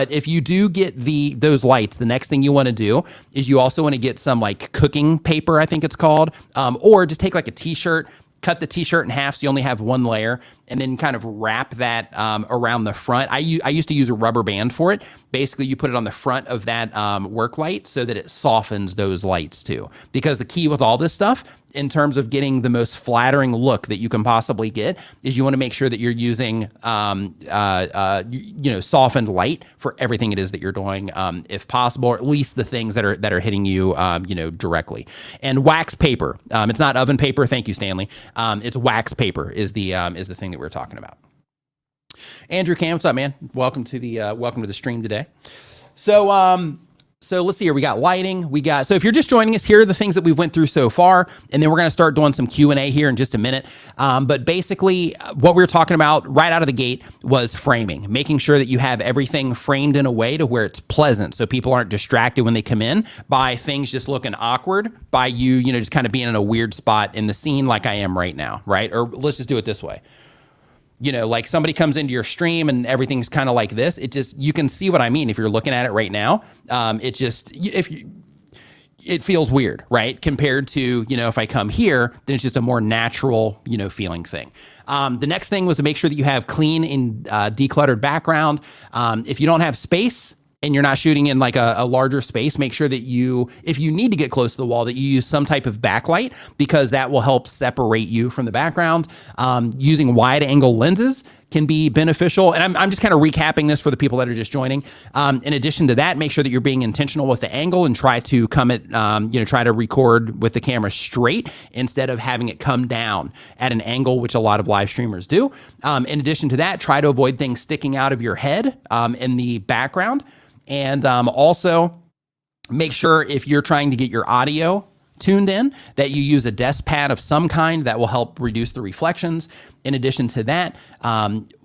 Speaker 1: if you do get those lights, the next thing you want to do is you also want to get some like cooking paper, I think it's called, or just take like a t-shirt, cut the t-shirt in half so you only have one layer, and then kind of wrap that around the front. I used to use a rubber band for it. Basically, you put it on the front of that work light so that it softens those lights too. Because the key with all this stuff, in terms of getting the most flattering look that you can possibly get, is you want to make sure that you're using softened light for everything it is that you're doing, if possible, or at least the things that are hitting you directly. And wax paper. It's not oven paper. Thank you, Stanley. It's wax paper is the thing that we're talking about. Andrew Cam, what's up, man? Welcome to the stream today. So let's see here. We got lighting. So if you're just joining us, here are the things that we've went through so far. And then we're going to start doing some Q&A here in just a minute. But basically what we were talking about right out of the gate was framing, making sure that you have everything framed in a way to where it's pleasant. So people aren't distracted when they come in by things just looking awkward, by you just kind of being in a weird spot in the scene like I am right now, right? Or let's just do it this way. Like somebody comes into your stream and everything's kind of like this. You can see what I mean if you're looking at it right now. It feels weird, right? Compared to, if I come here, then it's just a more natural, feeling thing. The next thing was to make sure that you have clean and decluttered background. If you don't have space, and you're not shooting in like a larger space, make sure that if you need to get close to the wall, that you use some type of backlight, because that will help separate you from the background. Using wide angle lenses can be beneficial. And I'm just kind of recapping this for the people that are just joining. In addition to that, make sure that you're being intentional with the angle and try to try to record with the camera straight instead of having it come down at an angle, which a lot of live streamers do. In addition to that, try to avoid things sticking out of your head in the background. And also make sure if you're trying to get your audio tuned in, that you use a desk pad of some kind that will help reduce the reflections. In addition to that,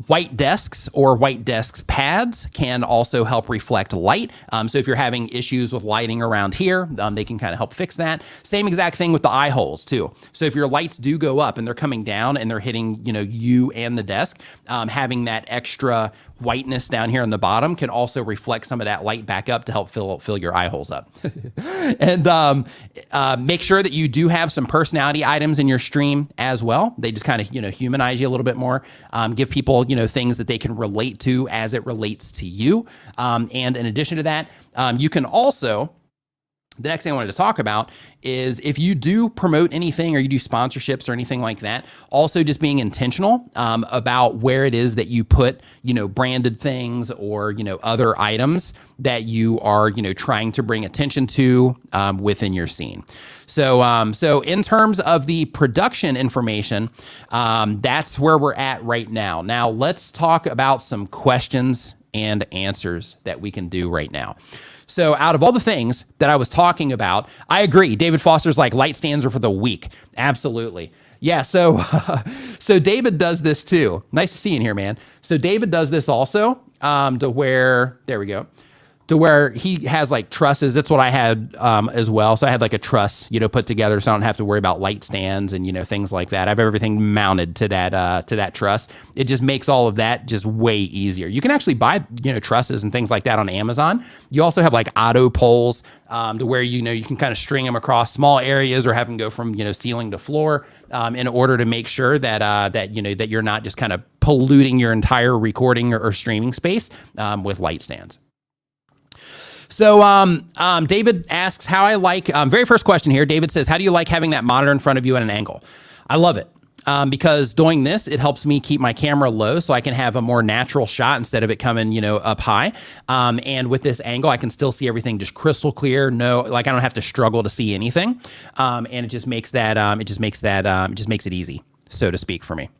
Speaker 1: white desks or white desks pads can also help reflect light. So if you're having issues with lighting around here, they can kind of help fix that. Same exact thing with the eye holes too. So if your lights do go up and they're coming down and they're hitting, you and the desk, having that extra whiteness down here on the bottom can also reflect some of that light back up to help fill your eye holes up. And make sure that you do have some personality items in your stream as well. They just kind of, humanize you a little bit more, give people, things that they can relate to as it relates to you. And in addition to that, you can also, the next thing I wanted to talk about is if you do promote anything or you do sponsorships or anything like that, also just being intentional about where it is that you put, branded things or, other items that you are, trying to bring attention to within your scene. So in terms of the production information, that's where we're at right now. Now let's talk about some questions and answers that we can do right now. So out of all the things that I was talking about, I agree. David Foster's like light stands are for the weak. Absolutely. Yeah. So David does this too. Nice to see you in here, man. So David does this also to where, there we go. To where he has like trusses. That's what I had as well. So I had like a truss, put together so I don't have to worry about light stands and, things like that. I have everything mounted to that truss. It just makes all of that just way easier. You can actually buy, trusses and things like that on Amazon. You also have like auto poles to where, you can kind of string them across small areas or have them go from, ceiling to floor in order to make sure that, that you're not just kind of polluting your entire recording or streaming space with light stands. So David asks how I like, very first question here, David says, how do you like having that monitor in front of you at an angle? I love it because doing this, it helps me keep my camera low so I can have a more natural shot instead of it coming, up high. And with this angle, I can still see everything just crystal clear. I don't have to struggle to see anything. And it just makes that, it just makes it easy, so to speak, for me.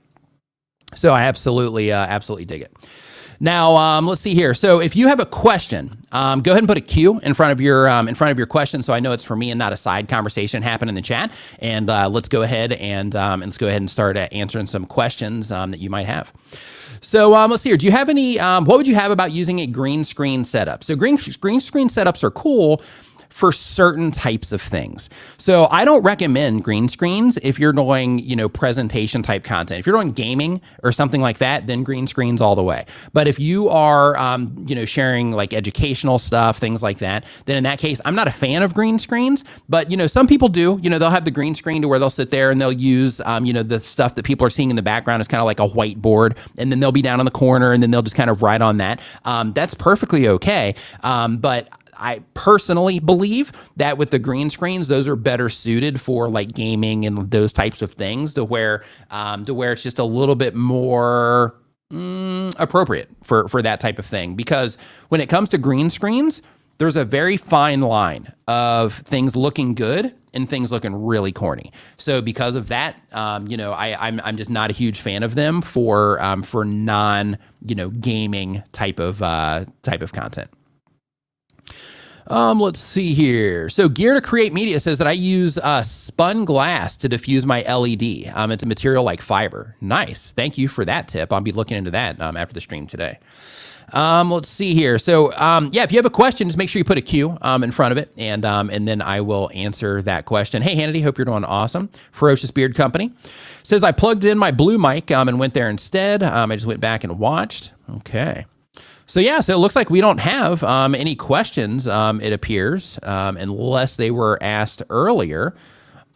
Speaker 1: So I absolutely dig it. Now, let's see here. So if you have a question, go ahead and put a Q in front of your question, so I know it's for me and not a side conversation happen in the chat. And let's go ahead and start answering some questions that you might have. So let's see here. Do you have any? What would you have about using a green screen setup? So green screen setups are cool for certain types of things. So I don't recommend green screens if you're doing, presentation type content. If you're doing gaming or something like that, then green screens all the way. But if you are, sharing like educational stuff, things like that, then in that case, I'm not a fan of green screens, but, some people do, they'll have the green screen to where they'll sit there and they'll use, the stuff that people are seeing in the background is kind of like a whiteboard, and then they'll be down in the corner and then they'll just kind of write on that. That's perfectly okay. But I personally believe that with the green screens, those are better suited for like gaming and those types of things to where it's just a little bit more appropriate for that type of thing. Because when it comes to green screens, there's a very fine line of things looking good and things looking really corny. So because of that, I'm just not a huge fan of them for non, gaming type of content. Let's see here. So Gear to Create Media says that I use spun glass to diffuse my LED. It's a material like fiber. Nice. Thank you for that tip. I'll be looking into that after the stream today. Let's see here. So, if you have a question, just make sure you put a Q in front of it, and then I will answer that question. Hey, Hannity, hope you're doing awesome. Ferocious Beard Company says I plugged in my blue mic and went there instead. I just went back and watched. Okay. So it looks like we don't have any questions, it appears, unless they were asked earlier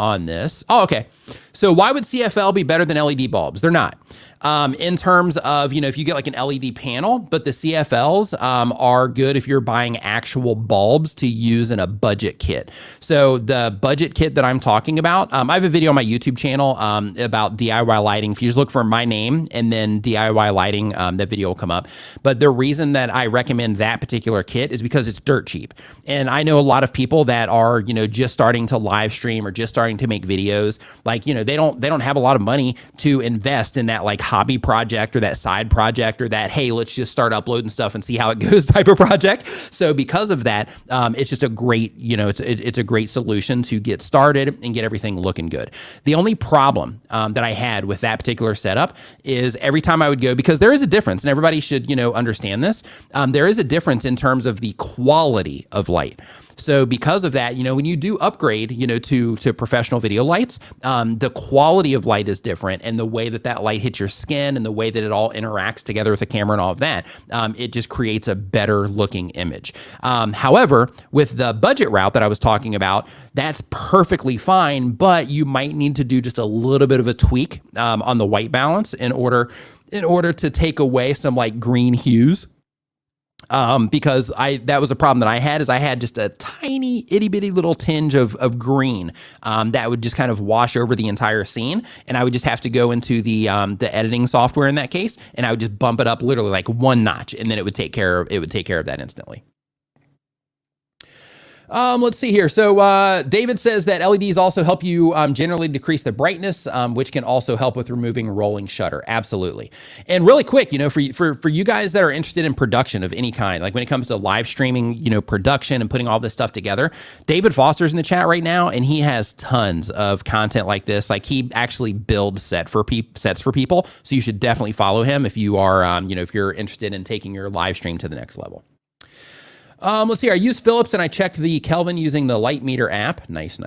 Speaker 1: on this. Oh, okay. So why would CFL be better than LED bulbs? They're not. In terms of, if you get like an LED panel, but the CFLs are good if you're buying actual bulbs to use in a budget kit. So the budget kit that I'm talking about, I have a video on my YouTube channel about DIY lighting. If you just look for my name and then DIY lighting, that video will come up. But the reason that I recommend that particular kit is because it's dirt cheap. And I know a lot of people that are, just starting to live stream or just starting starting to make videos, like, you know, they don't have a lot of money to invest in that like hobby project or that side project or that, hey, let's just start uploading stuff and see how it goes type of project. So because of that, it's just a great, you know, it's a great solution to get started and get everything looking good. The only problem that I had with that particular setup is every time I would go, because there is a difference, and everybody should, you know, understand this. There is a difference in terms of the quality of light. So because of that, you know, when you do upgrade, you know, to professional video lights, the quality of light is different, and the way that that light hits your skin and the way that it all interacts together with the camera and all of that, it just creates a better looking image. However, with the budget route that I was talking about, that's perfectly fine, but you might need to do just a little bit of a tweak on the white balance in order to take away some like green hues. Because that was a problem that I had, is I had just a tiny itty bitty little tinge of green, that would just kind of wash over the entire scene. And I would just have to go into the editing software in that case, and I would just bump it up literally like one notch, and then it would take care of that instantly. Let's see here. So David says that LEDs also help you generally decrease the brightness, which can also help with removing rolling shutter. Absolutely. And really quick, you know, for you guys that are interested in production of any kind, like when it comes to live streaming, you know, production and putting all this stuff together, David Foster's in the chat right now, and he has tons of content like this. Like he actually builds sets for people. So you should definitely follow him if you are, you know, if you're interested in taking your live stream to the next level. Let's see. I used Philips and I checked the Kelvin using the Light Meter app. Nice.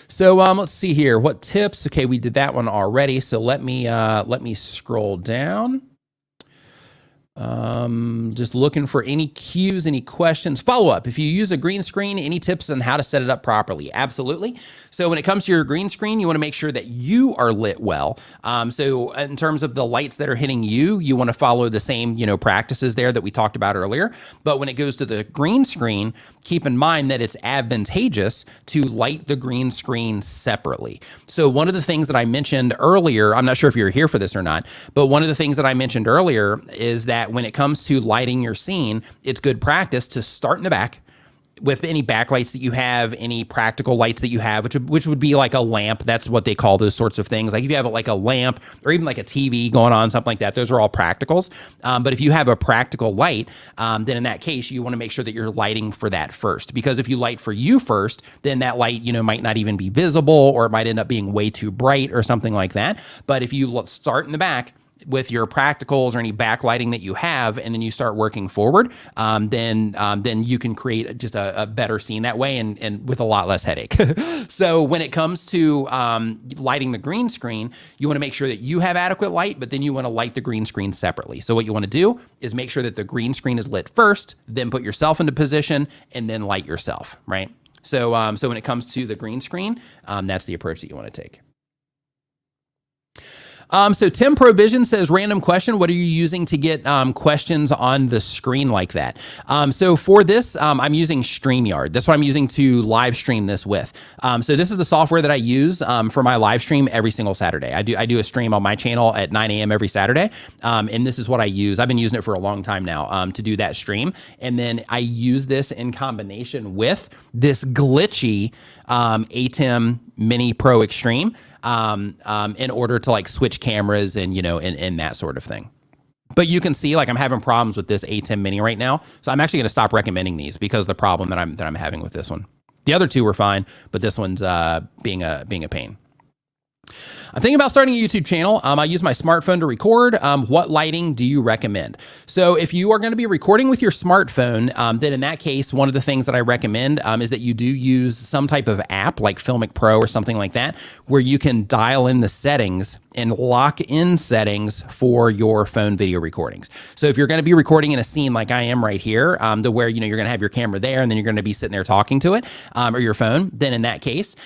Speaker 1: So let's see here. What tips? Okay, we did that one already. So let me scroll down. Just looking for any cues, any questions. Follow up. If you use a green screen, any tips on how to set it up properly? Absolutely. So when it comes to your green screen, you want to make sure that you are lit well. So in terms of the lights that are hitting you, you want to follow the same, you know, practices there that we talked about earlier. But when it goes to the green screen, keep in mind that it's advantageous to light the green screen separately. So one of the things that I mentioned earlier, I'm not sure if you're here for this or not, but one of the things that I mentioned earlier is that when it comes to lighting your scene, it's good practice to start in the back with any backlights that you have, any practical lights that you have, which would be like a lamp. That's what they call those sorts of things. Like if you have like a lamp or even like a TV going on, something like that, those are all practicals. But if you have a practical light, then in that case, you want to make sure that you're lighting for that first, because if you light for you first, then that light, you know, might not even be visible, or it might end up being way too bright or something like that. But if you start in the back with your practicals or any backlighting that you have, and then you start working forward, then you can create just a better scene that way, and with a lot less headache. So when it comes to lighting the green screen, you want to make sure that you have adequate light, but then you want to light the green screen separately. So what you want to do is make sure that the green screen is lit first, then put yourself into position, and then light yourself, right? So when it comes to the green screen, that's the approach that you want to take. So Tim Provision says, random question, what are you using to get questions on the screen like that? So for this, I'm using StreamYard. That's what I'm using to live stream this with. So this is the software that I use for my live stream every single Saturday. I do a stream on my channel at 9 a.m. every Saturday. And this is what I use. I've been using it for a long time now to do that stream. And then I use this in combination with this glitchy ATEM Mini Pro Extreme in order to like switch cameras and, you know, and that sort of thing. But you can see like I'm having problems with this ATEM Mini right now. So I'm actually going to stop recommending these because of the problem that I'm having with this one. The other two were fine, but this one's being a pain. I'm thinking about starting a YouTube channel. I use my smartphone to record. What lighting do you recommend? So if you are going to be recording with your smartphone, then in that case, one of the things that I recommend is that you do use some type of app like Filmic Pro or something like that, where you can dial in the settings and lock in settings for your phone video recordings. So if you're going to be recording in a scene like I am right here, to where, you know, you're going to have your camera there and then you're going to be sitting there talking to it, or your phone, then in that case,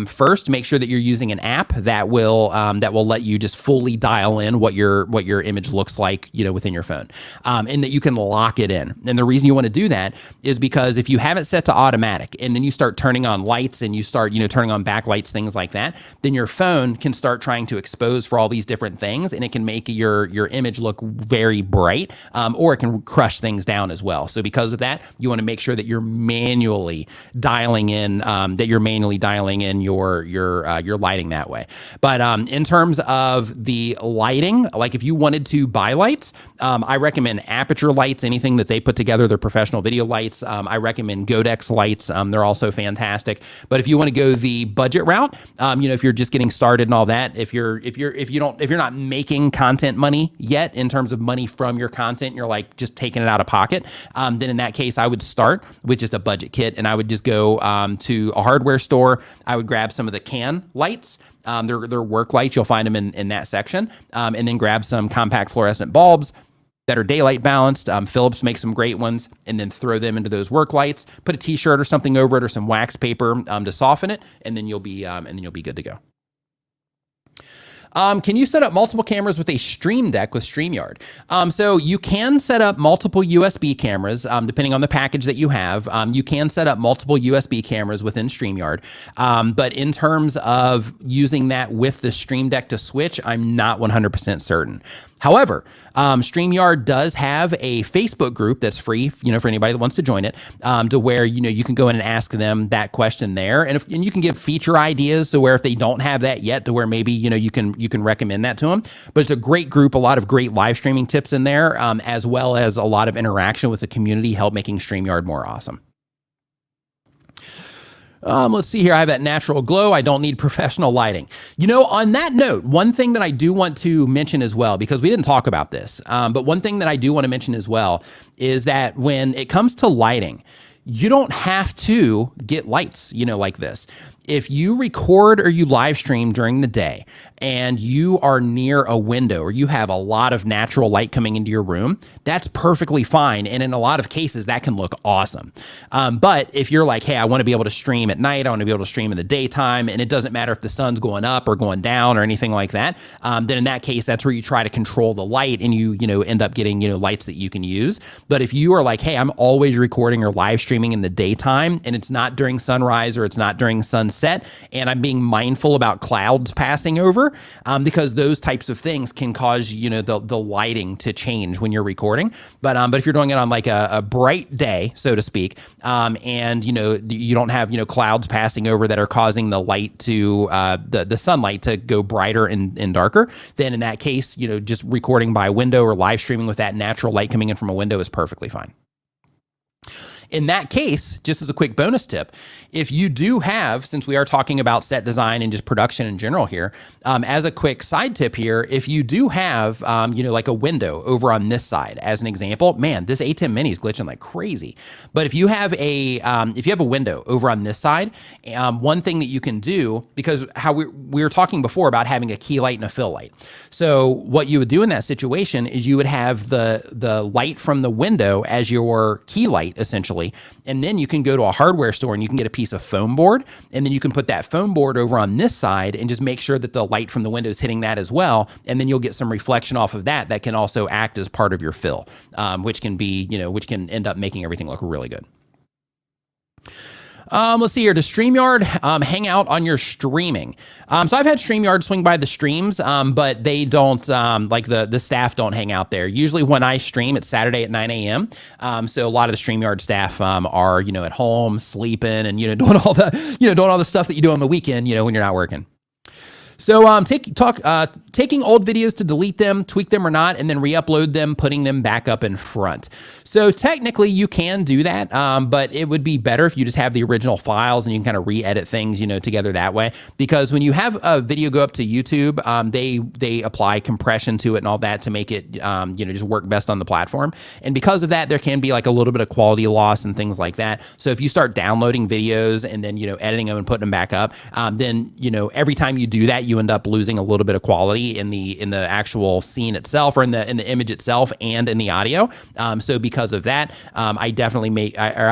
Speaker 1: first make sure that you're using an app that will that will let you just fully dial in what your image looks like, within your phone, and that you can lock it in. And the reason you want to do that is because if you have it set to automatic and then you start turning on lights and you start, turning on backlights, things like that, then your phone can start trying to expose for all these different things, and it can make your image look very bright, or it can crush things down as well. So because of that, you want to make sure that you're manually dialing in your lighting that way. But in terms of the lighting, like if you wanted to buy lights, I recommend Aperture lights, anything that they put together. They're professional video lights. I recommend Godex lights. They're also fantastic. But if you want to go the budget route, if you're just getting started and all that, if you're not making content money yet in terms of money from your content, you're like just taking it out of pocket, then in that case, I would start with just a budget kit, and I would just go to a hardware store. I would grab some of the can lights. They're work lights. You'll find them in that section, and then grab some compact fluorescent bulbs that are daylight balanced. Philips makes some great ones, and then throw them into those work lights. Put a t-shirt or something over it, or some wax paper to soften it, and then you'll be good to go. Can you set up multiple cameras with a Stream Deck with StreamYard? So you can set up multiple USB cameras, depending on the package that you have. You can set up multiple USB cameras within StreamYard. But in terms of using that with the Stream Deck to switch, I'm not 100% certain. However, StreamYard does have a Facebook group that's free, for anybody that wants to join it, to where, you can go in and ask them that question there. And you can give feature ideas to where if they don't have that yet, to where maybe, you can recommend that to them. But it's a great group, a lot of great live streaming tips in there, as well as a lot of interaction with the community, help making StreamYard more awesome. Let's see here. I have that natural glow. I don't need professional lighting. On that note, one thing that I do want to mention as well, because we didn't talk about this, but one thing that I do want to mention as well is that when it comes to lighting, you don't have to get lights, like this. If you record or you live stream during the day and you are near a window or you have a lot of natural light coming into your room, that's perfectly fine. And in a lot of cases, that can look awesome. But if you're like, hey, I want to be able to stream at night, I want to be able to stream in the daytime, and it doesn't matter if the sun's going up or going down or anything like that, then in that case, that's where you try to control the light and you end up getting, lights that you can use. But if you are like, hey, I'm always recording or live streaming in the daytime and it's not during sunrise or it's not during sunset, and I'm being mindful about clouds passing over, because those types of things can cause the lighting to change when you're recording. But if you're doing it on like a bright day, so to speak, and you don't have clouds passing over that are causing the light to the sunlight to go brighter and darker, then in that case, just recording by window or live streaming with that natural light coming in from a window is perfectly fine. In that case, just as a quick bonus tip, if you do have, since we are talking about set design and just production in general here, as a quick side tip here, if you do have, like a window over on this side, as an example, man, this ATEM Mini is glitching like crazy. But if you have a window over on this side, one thing that you can do, because how we were talking before about having a key light and a fill light. So what you would do in that situation is you would have the light from the window as your key light, essentially. And then you can go to a hardware store and you can get a piece of foam board, and then you can put that foam board over on this side and just make sure that the light from the window is hitting that as well. And then you'll get some reflection off of that can also act as part of your fill, which can end up making everything look really good. Let's see here. Does StreamYard hang out on your streaming? So I've had StreamYard swing by the streams, but they don't, like the staff don't hang out there. Usually when I stream, it's Saturday at 9 a.m. So a lot of the StreamYard staff are, at home sleeping and, doing all the stuff that you do on the weekend, when you're not working. So taking old videos to delete them, tweak them or not, and then re-upload them, putting them back up in front. So technically you can do that, but it would be better if you just have the original files and you can kind of re-edit things, together that way. Because when you have a video go up to YouTube, they apply compression to it and all that to make it, just work best on the platform. And because of that, there can be like a little bit of quality loss and things like that. So if you start downloading videos and then, editing them and putting them back up, then, every time you do that, you end up losing a little bit of quality in the actual scene itself, or in the image itself, and in the audio. So because of that, I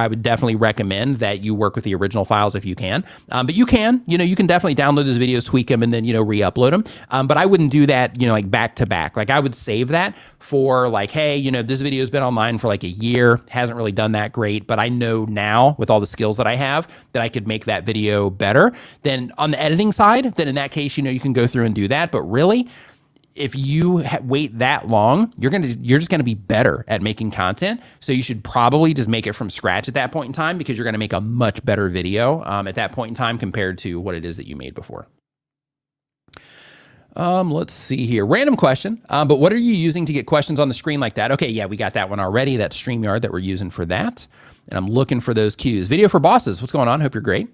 Speaker 1: would definitely recommend that you work with the original files if you can. But you can definitely download those videos, tweak them, and then re-upload them. But I wouldn't do that like back to back. Like I would save that for like, hey, this video has been online for like a year, hasn't really done that great, but I know now with all the skills that I have that I could make that video better. Then on the editing side, then in that case, you can go through and do that. But really, if you wait that long, you're just gonna be better at making content. So you should probably just make it from scratch at that point in time, because you're gonna make a much better video at that point in time compared to what it is that you made before. Let's see here. Random question. But what are you using to get questions on the screen like that? Okay, yeah, we got that one already. That's StreamYard that we're using for that. And I'm looking for those cues. Video for bosses. What's going on? Hope you're great.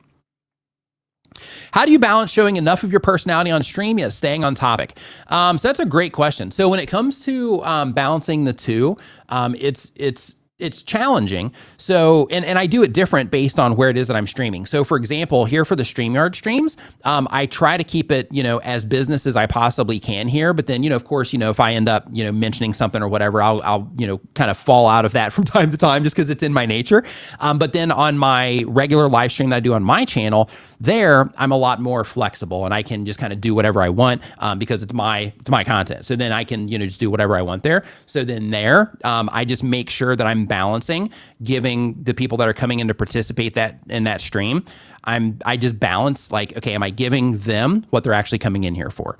Speaker 1: How do you balance showing enough of your personality on stream yet staying on topic? So that's a great question. So when it comes to balancing the two, it's challenging. So, and I do it different based on where it is that I'm streaming. So for example, here for the StreamYard streams, I try to keep it, as business as I possibly can here. But then, of course, if I end up, mentioning something or whatever, I'll kind of fall out of that from time to time just because it's in my nature. But then on my regular live stream that I do on my channel, there I'm a lot more flexible, and I can just kind of do whatever I want because it's my content. So then I can, just do whatever I want there. So then there, I just make sure that I'm balancing, giving the people that are coming in to participate in that stream. I just balance, like, okay, am I giving them what they're actually coming in here for?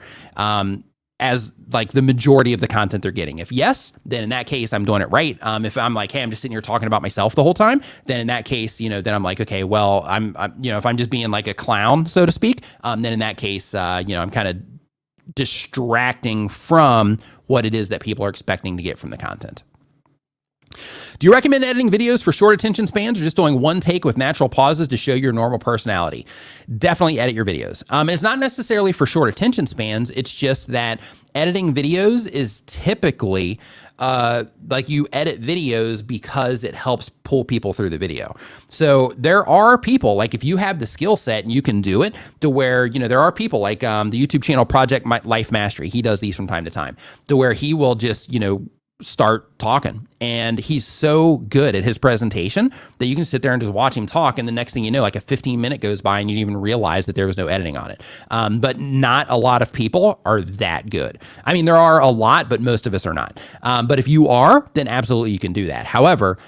Speaker 1: As like the majority of the content they're getting. If yes, then in that case, I'm doing it right. If I'm like, hey, I'm just sitting here talking about myself the whole time, then in that case, then I'm like, okay, well, I'm if I'm just being like a clown, so to speak, then in that case, I'm kind of distracting from what it is that people are expecting to get from the content. Do you recommend editing videos for short attention spans, or just doing one take with natural pauses to show your normal personality? Definitely edit your videos. And it's not necessarily for short attention spans. It's just that editing videos is typically like you edit videos because it helps pull people through the video. So there are people, like if you have the skill set and you can do it, to where, there are people like the YouTube channel Project Life Mastery. He does these from time to time, to where he will just, start talking, and he's so good at his presentation that you can sit there and just watch him talk, and the next thing you know, like a 15-minute goes by and you didn't even realize that there was no editing on it. But not a lot of people are that good. I mean, there are a lot, but most of us are not. But if you are, then absolutely you can do that. However,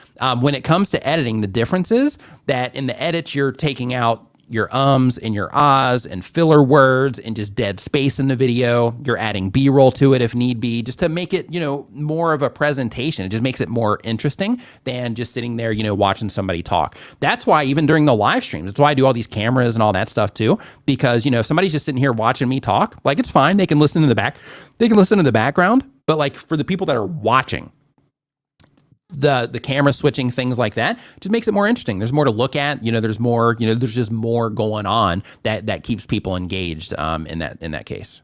Speaker 1: when it comes to editing, the difference is that in the edits, you're taking out your ums and your ahs and filler words and just dead space in the video. You're adding B-roll to it if need be, just to make it, more of a presentation. It just makes it more interesting than just sitting there, watching somebody talk. That's why even during the live streams, that's why I do all these cameras and all that stuff too, because, if somebody's just sitting here watching me talk, like, it's fine. They can listen to the background, but like for the people that are watching, the camera switching, things like that, just makes it more interesting. There's more to look at, there's more, there's just more going on that keeps people engaged in that case.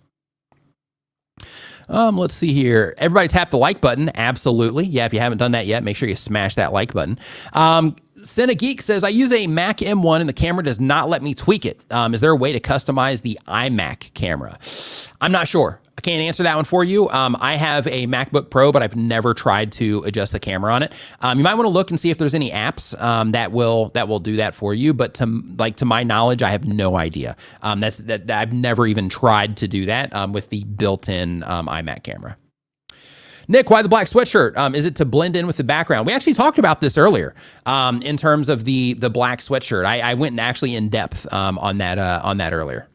Speaker 1: Let's see here. Everybody tap the like button. Absolutely. Yeah. If you haven't done that yet, make sure you smash that like button. Cine Geek says, I use a Mac M1 and the camera does not let me tweak it. Is there a way to customize the Imac camera? I'm not sure. I can't answer that one for you. I have a MacBook Pro, but I've never tried to adjust the camera on it. You might want to look and see if there's any apps that will do that for you. But to my knowledge, I have no idea. That I've never even tried to do that with the built-in iMac camera. Nick, why the black sweatshirt? Is it to blend in with the background? We actually talked about this earlier in terms of the black sweatshirt. I went actually in depth on that earlier.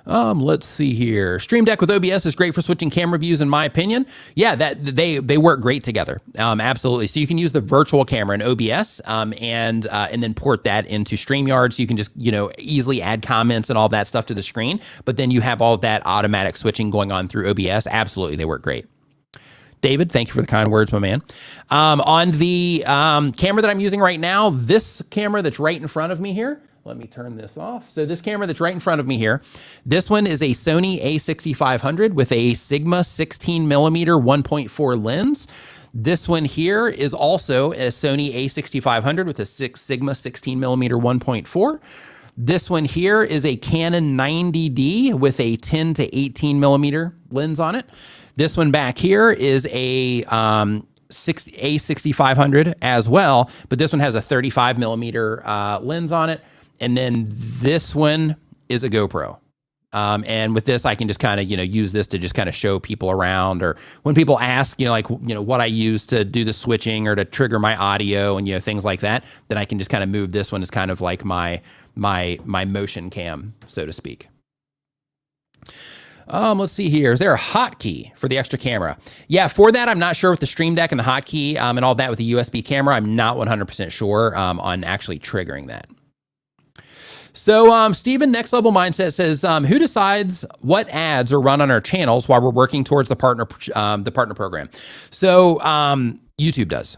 Speaker 1: Let's see here. Stream Deck with OBS is great for switching camera views, in my opinion. Yeah, that they work great together. Absolutely. So you can use the virtual camera in OBS and then port that into StreamYard, so you can just easily add comments and all that stuff to the screen. But then you have all that automatic switching going on through OBS. Absolutely, they work great. David, thank you for the kind words, my man. On the camera that I'm using right now, this camera that's right in front of me here. Let me turn this off. So this camera that's right in front of me here, this one is a Sony a6500 with a Sigma 16 millimeter 1.4 lens. This one here is also a Sony a6500 with a Sigma 16 millimeter 1.4. This one here is a Canon 90D with a 10 to 18 millimeter lens on it. This one back here is a A6500 as well, but this one has a 35 millimeter lens on it. And then this one is a GoPro. And with this, I can just kind of, use this to just kind of show people around, or when people ask, what I use to do the switching or to trigger my audio and, things like that, then I can just kind of move this one as kind of like my motion cam, so to speak. Let's see here. Is there a hotkey for the extra camera? Yeah, for that, I'm not sure with the Stream Deck and the hotkey and all that with the USB camera. I'm not 100% sure on actually triggering that. So Steven, Next Level Mindset says, who decides what ads are run on our channels while we're working towards the partner program? So YouTube does.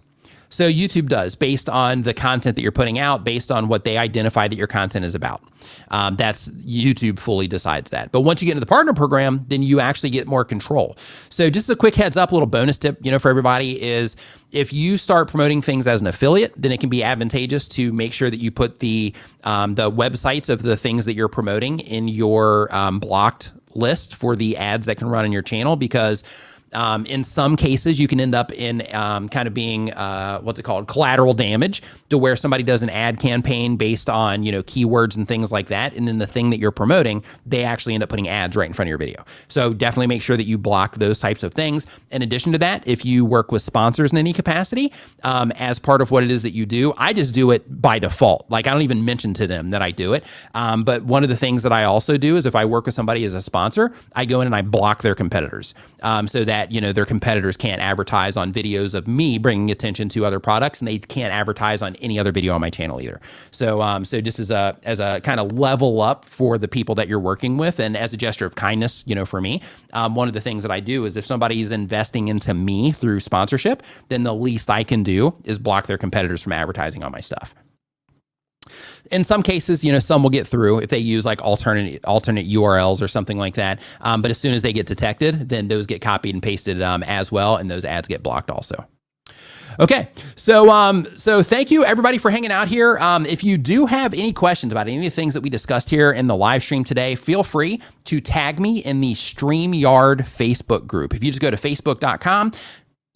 Speaker 1: So YouTube does, based on the content that you're putting out, based on what they identify that your content is about. That's YouTube fully decides that. But once you get into the partner program, then you actually get more control. So just a quick heads up, a little bonus tip, for everybody is if you start promoting things as an affiliate, then it can be advantageous to make sure that you put the websites of the things that you're promoting in your blocked list for the ads that can run on your channel, because in some cases, you can end up in kind of being, collateral damage, to where somebody does an ad campaign based on, keywords and things like that. And then the thing that you're promoting, they actually end up putting ads right in front of your video. So definitely make sure that you block those types of things. In addition to that, if you work with sponsors in any capacity, as part of what it is that you do, I just do it by default. Like, I don't even mention to them that I do it. But one of the things that I also do is if I work with somebody as a sponsor, I go in and I block their competitors, so that their competitors can't advertise on videos of me bringing attention to other products, and they can't advertise on any other video on my channel either. So, so just as a kind of level up for the people that you're working with, and as a gesture of kindness, for me, one of the things that I do is if somebody is investing into me through sponsorship, then the least I can do is block their competitors from advertising on my stuff. In some cases, some will get through if they use like alternate URLs or something like that. But as soon as they get detected, then those get copied and pasted as well, and those ads get blocked also. Okay, so thank you everybody for hanging out here. If you do have any questions about any of the things that we discussed here in the live stream today, feel free to tag me in the StreamYard Facebook group. If you just go to facebook.com,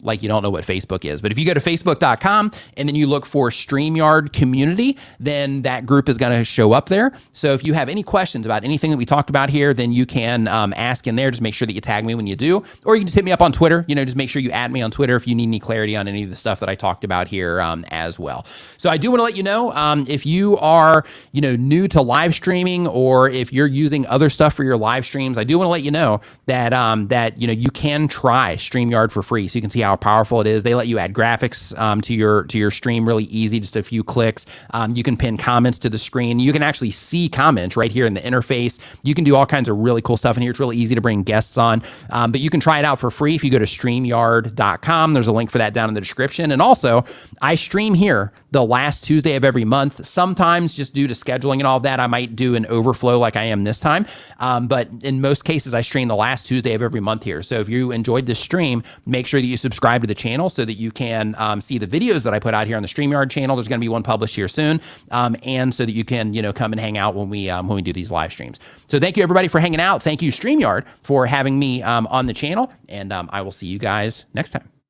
Speaker 1: like you don't know what Facebook is, but if you go to facebook.com and then you look for StreamYard community, then that group is going to show up there. So if you have any questions about anything that we talked about here, then you can ask in there. Just make sure that you tag me when you do, or you can just hit me up on Twitter. Just make sure you add me on Twitter if you need any clarity on any of the stuff that I talked about here as well. So I do want to let you know, if you are, new to live streaming, or if you're using other stuff for your live streams, I do want to let you know that, you can try StreamYard for free. So you can see how powerful it is. They let you add graphics to your stream really easy, just a few clicks. You can pin comments to the screen. You can actually see comments right here in the interface. You can do all kinds of really cool stuff in here. It's really easy to bring guests on, but you can try it out for free if you go to StreamYard.com. There's a link for that down in the description. And also, I stream here the last Tuesday of every month. Sometimes, just due to scheduling and all of that, I might do an overflow like I am this time. But in most cases, I stream the last Tuesday of every month here. So if you enjoyed this stream, make sure that you subscribe to the channel so that you can see the videos that I put out here on the StreamYard channel. There's going to be one published here soon, and so that you can come and hang out when we do these live streams. So thank you everybody for hanging out. Thank you StreamYard for having me on the channel, and I will see you guys next time.